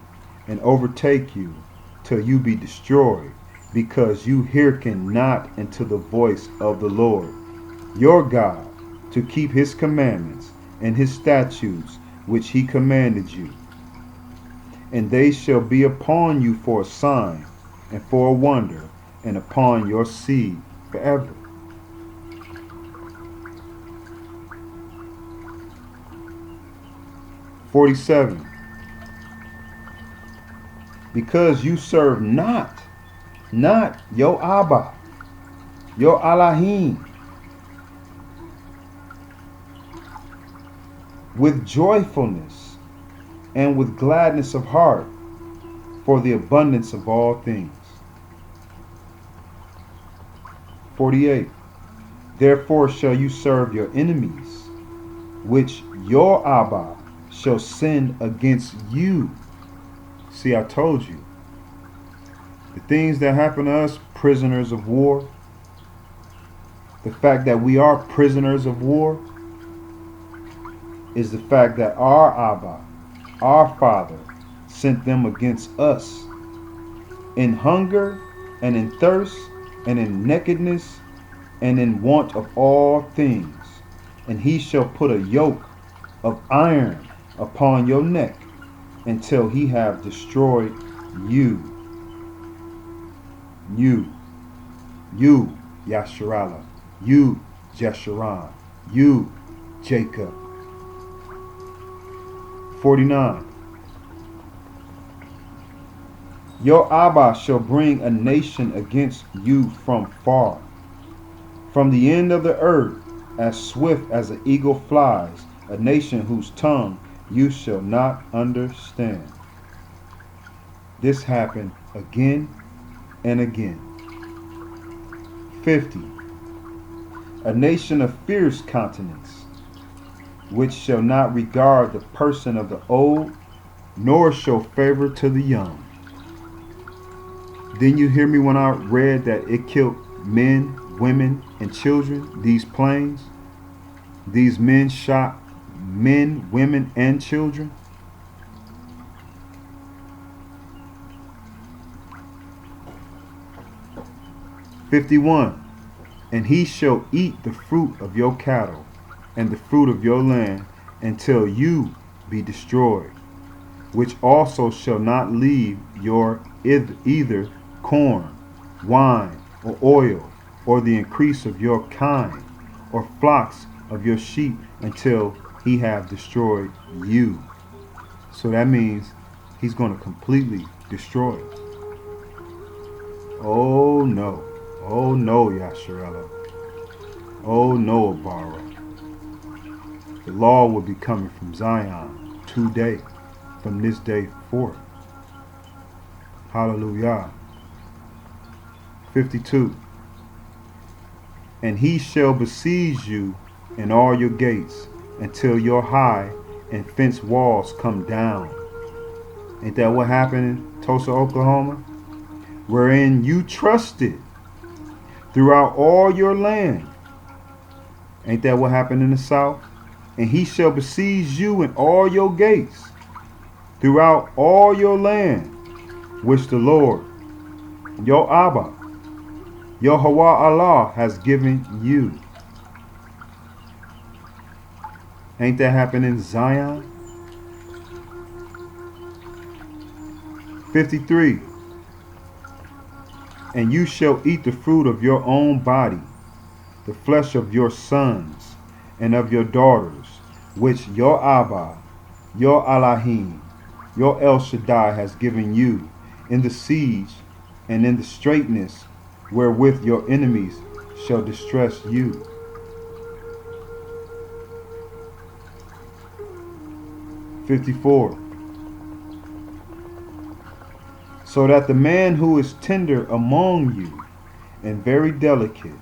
and overtake you, till you be destroyed, because you hearken not unto the voice of the Lord, your God, to keep his commandments, and his statutes which he commanded you. And they shall be upon you for a sign and for a wonder, and upon your seed forever. (47) Because you serve not your Abba, your Elohim, with joyfulness and with gladness of heart, for the abundance of all things. 48 Therefore shall you serve your enemies, which your Abba shall send against you. See, I told you. The things that happen to us, prisoners of war, the fact that we are prisoners of war, is the fact that our Abba, our Father, sent them against us in hunger and in thirst and in nakedness and in want of all things. And he shall put a yoke of iron upon your neck until he have destroyed you. You, Yasharallah, you, Jeshurun, you, Jacob. 49 Your Abba shall bring a nation against you from far, from the end of the earth, as swift as an eagle flies, a nation whose tongue you shall not understand. This happened again and again. 50 A nation of fierce countenance, which shall not regard the person of the old, nor show favor to the young. Didn't you hear me when I read that it killed men, women, and children, these planes? These men shot men, women, and children. (51) And he shall eat the fruit of your cattle and the fruit of your land until you be destroyed, which also shall not leave your either corn, wine, or oil, or the increase of your kind, or flocks of your sheep, until he have destroyed you. So that means he's going to completely destroy it. Oh no. Oh no, Yasharallah. Oh no, Abara. The law will be coming from Zion today, from this day forth. Hallelujah. 52 And he shall besiege you in all your gates, until your high and fenced walls come down. Ain't that what happened in Tulsa, Oklahoma? Wherein you trusted throughout all your land. Ain't that what happened in the South? And he shall besiege you in all your gates, throughout all your land, which the Lord, your Abba, your Hawa Allah, has given you. Ain't that happened in Zion? 53 And you shall eat the fruit of your own body, the flesh of your sons and of your daughters, which your Abba, your Elohim, your El Shaddai has given you, in the siege and in the straitness wherewith your enemies shall distress you. 54 So that the man who is tender among you and very delicate,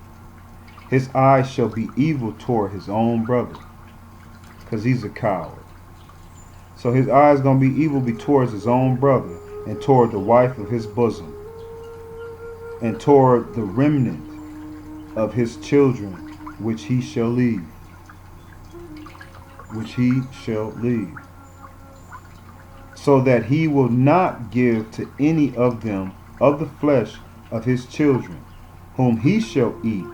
his eyes shall be evil toward his own brother, because he's a coward. So his eyes going to be evil towards his own brother, and toward the wife of his bosom, and toward the remnant of his children, which he shall leave. So that he will not give to any of them of the flesh of his children, whom he shall eat,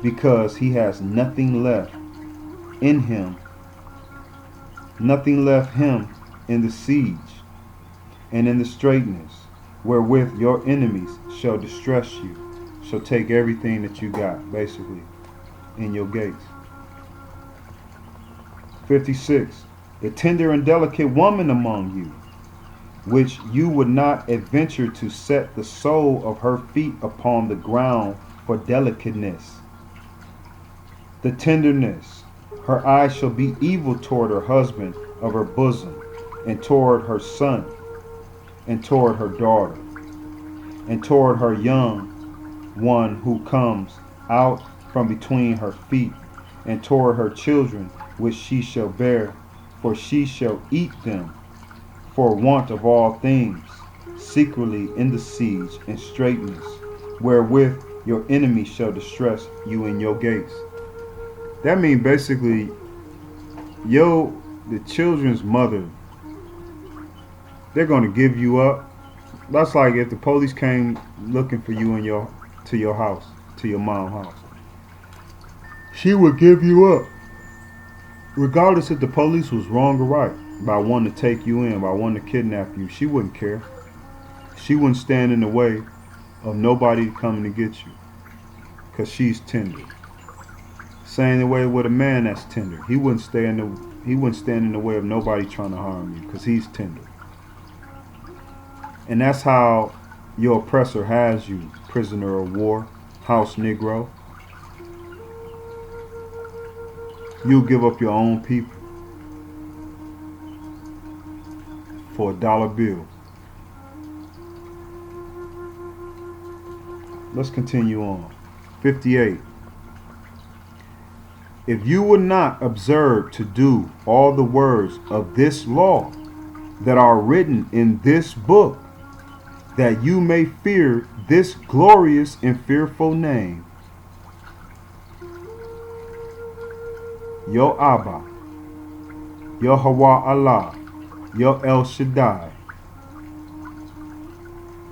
because he has nothing left in him Nothing left him in the siege and in the straitness, wherewith your enemies shall distress you, shall take everything that you got, basically, in your gates. 56. The tender and delicate woman among you, which you would not adventure to set the sole of her feet upon the ground for delicateness. The tenderness, her eyes shall be evil toward her husband of her bosom, and toward her son, and toward her daughter, and toward her young one who comes out from between her feet, and toward her children which she shall bear, for she shall eat them for want of all things, secretly in the siege and straitness, wherewith your enemy shall distress you in your gates. That means basically, the children's mother, they're gonna give you up. That's like if the police came looking for you in your house, to your mom's house. She would give you up, regardless if the police was wrong or right, by wanting to take you in, by wanting to kidnap you. She wouldn't care. She wouldn't stand in the way of nobody coming to get you, because she's tender. Same the way with a man that's tender. He wouldn't stand in the way of nobody trying to harm you, because he's tender. And that's how your oppressor has you, prisoner of war, house Negro. You'll give up your own people for a dollar bill. Let's continue on. 58. If you would not observe to do all the words of this law that are written in this book, that you may fear this glorious and fearful name, Yo Abba, Yo Hawa Allah, Yo El Shaddai,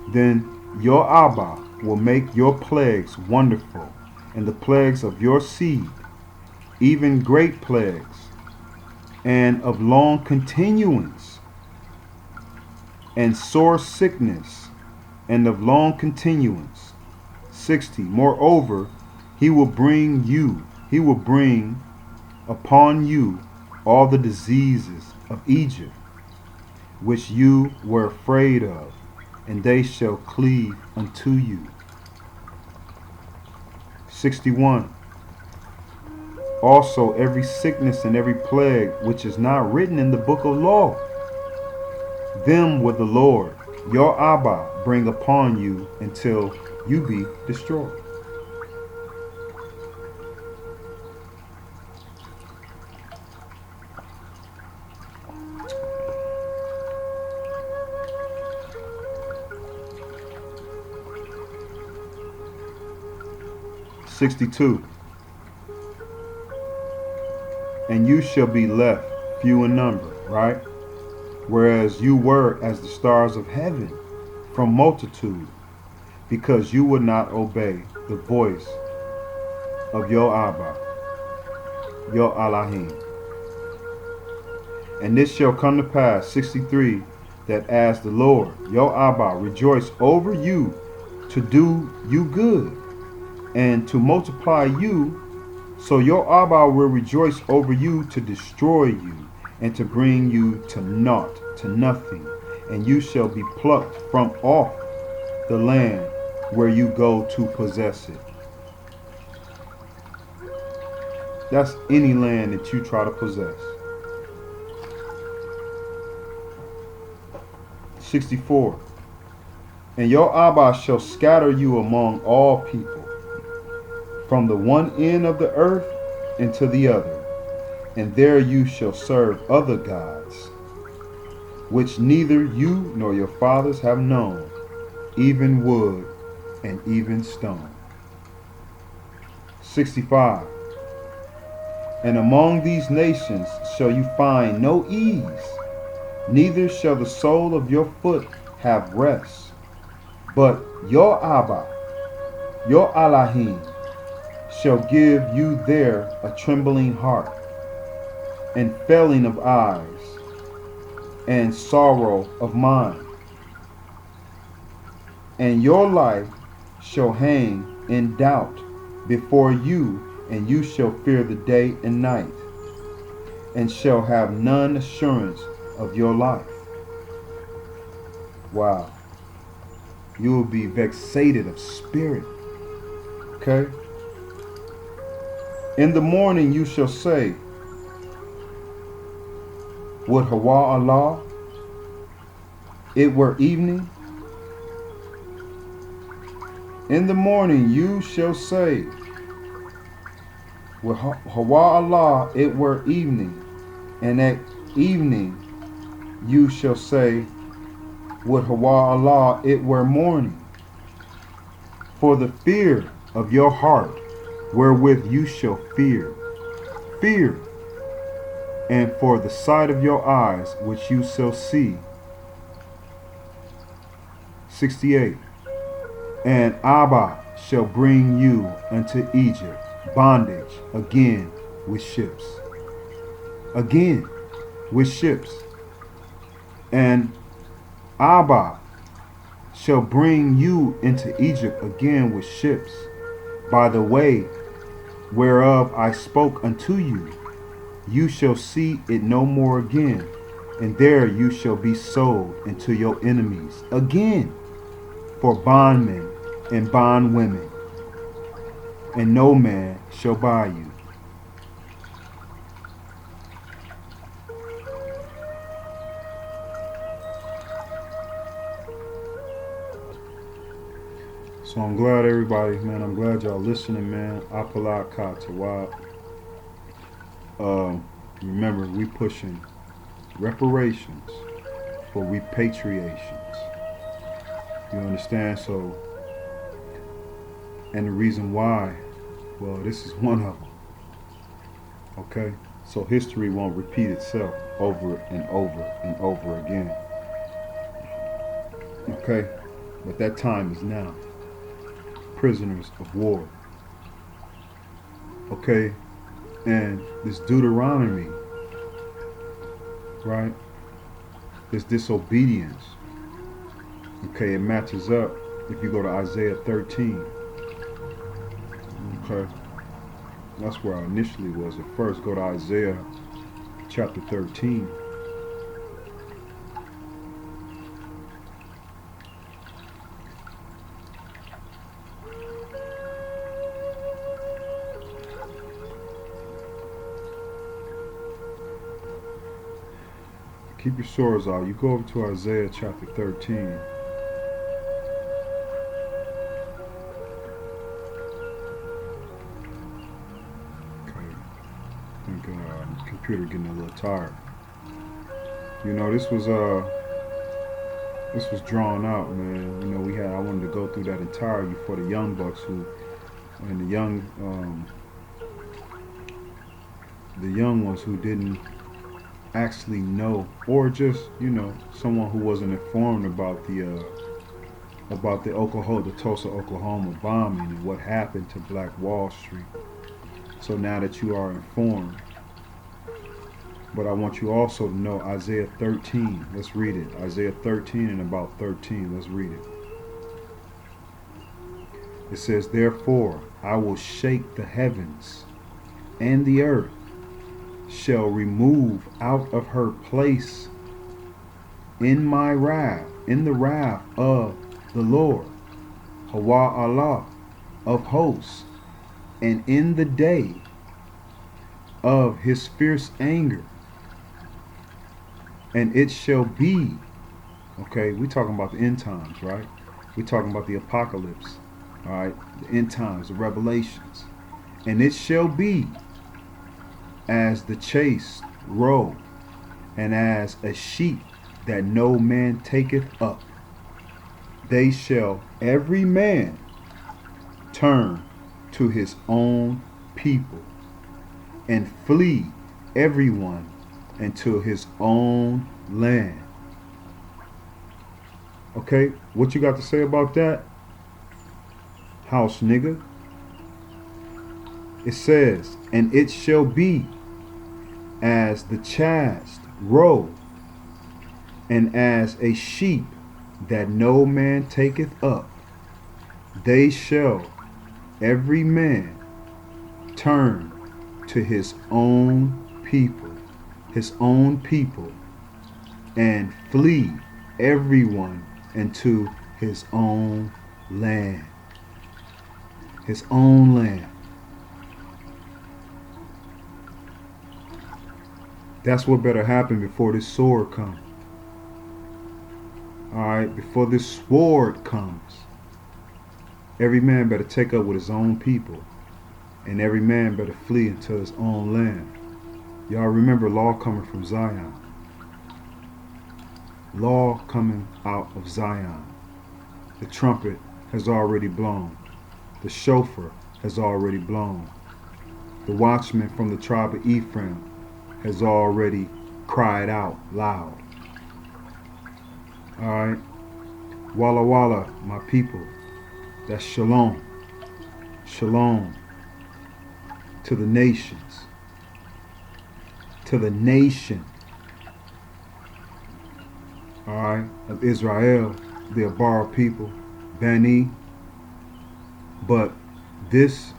then your Abba will make your plagues wonderful, and the plagues of your seed, even great plagues, and of long continuance, and sore sickness, and of long continuance. 60. Moreover, he will bring upon you all the diseases of Egypt, which you were afraid of, and they shall cleave unto you. 61. Also every sickness and every plague which is not written in the book of law, them will the Lord, your Abba, bring upon you until you be destroyed. '62. And you shall be left few in number, right? Whereas you were as the stars of heaven from multitude, because you would not obey the voice of your Abba, your Elohim. And this shall come to pass, 63, that as the Lord, your Abba, rejoice over you to do you good and to multiply you, so your Abba will rejoice over you to destroy you and to bring you to naught, to nothing, and you shall be plucked from off the land where you go to possess it. That's any land that you try to possess. 64. And your Abba shall scatter you among all people, from the one end of the earth into the other, and there you shall serve other gods, which neither you nor your fathers have known, even wood and even stone. 65. And among these nations shall you find no ease, neither shall the sole of your foot have rest, but your Abba, your Elohim, shall give you there a trembling heart, and failing of eyes, and sorrow of mind. And your life shall hang in doubt before you, and you shall fear the day and night, and shall have none assurance of your life. Wow. You will be vexated of spirit. Okay? In the morning you shall say, would Hawa Allah, it were evening? In the morning you shall say, would Hawa Allah, it were evening. And at evening you shall say, would Hawa Allah, it were morning. For the fear of your heart, wherewith you shall fear, and for the sight of your eyes, which you shall see. 68. And Abba shall bring you unto Egypt, bondage, again with ships. Again with ships. And Abba shall bring you into Egypt again with ships, by the way whereof I spoke unto you. You shall see it no more again, and there you shall be sold into your enemies again for bondmen and bondwomen, and no man shall buy you. So I'm glad everybody, man, I'm glad y'all listening, man. Apala Ka Tawab. Remember, we pushing reparations for repatriations. You understand? So, and the reason why, well, this is one of them. Okay? So history won't repeat itself over and over and over again. Okay? But that time is now. Prisoners of war. Okay? And this Deuteronomy, right? This disobedience. Okay, it matches up if you go to Isaiah 13. Okay? That's where I initially was at first. Go to Isaiah chapter 13. Keep your swords out. You go over to Isaiah chapter 13. Okay. I think computer getting a little tired. You know, this was drawn out, man. You know, I wanted to go through that entirely for the young bucks and the young ones who didn't actually know, or just, you know, someone who wasn't informed about the Tulsa, Oklahoma bombing and what happened to Black Wall Street. So now that you are informed, but I want you also to know Isaiah 13. Let's read it. Isaiah 13 and about 13. Let's read it. It says, therefore I will shake the heavens, and the earth shall remove out of her place in my wrath, in the wrath of the Lord, Hawa Allah of hosts, and in the day of his fierce anger. And it shall be, okay, we're talking about the end times, right? We're talking about the apocalypse, all right? The end times, the revelations. And it shall be as the chased roe, and as a sheep that no man taketh up. They shall every man turn to his own people, and flee everyone into his own land. Okay, what you got to say about that? House nigga. It says, and it shall be as the chaste roe, and as a sheep that no man taketh up, they shall every man turn to his own people, and flee everyone into his own land. His own land. That's what better happen before this sword comes. Alright, before this sword comes, every man better take up with his own people, and every man better flee into his own land. Y'all remember law coming from Zion. Law coming out of Zion. The trumpet has already blown. The shofar has already blown. The watchman from the tribe of Ephraim has already cried out loud. Alright? Walla Walla, my people. That's shalom. Shalom to the nations. To the nation. Alright? Of Israel, the Abara people. Bani. But this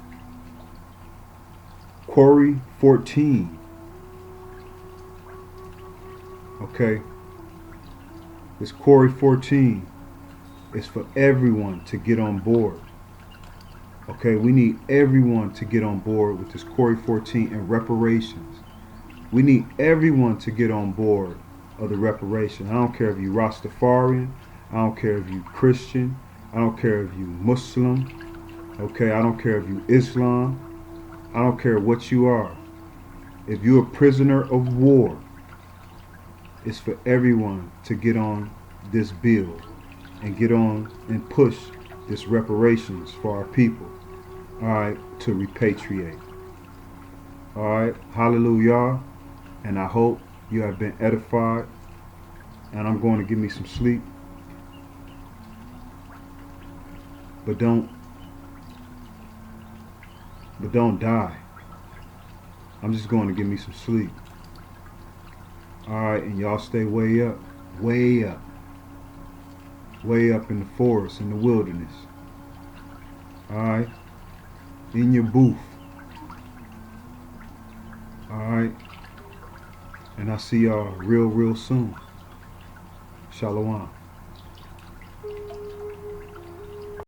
Quarry 14, okay, this Quarry 14 is for everyone to get on board. Okay, we need everyone to get on board with this Quarry 14 and reparations. We need everyone to get on board of the reparations. I don't care if you Rastafarian, I don't care if you Christian, I don't care if you Muslim, okay, I don't care if you Islam, I don't care what you are. If you're a prisoner of war, it's for everyone to get on this bill and get on and push this reparations for our people, alright, to repatriate. Alright, hallelujah, and I hope you have been edified, and I'm going to give me some sleep, but don't die. I'm just going to give me some sleep. Alright, and y'all stay way up in the forest, in the wilderness. Alright, in your booth. Alright, and I'll see y'all real soon. Shalom.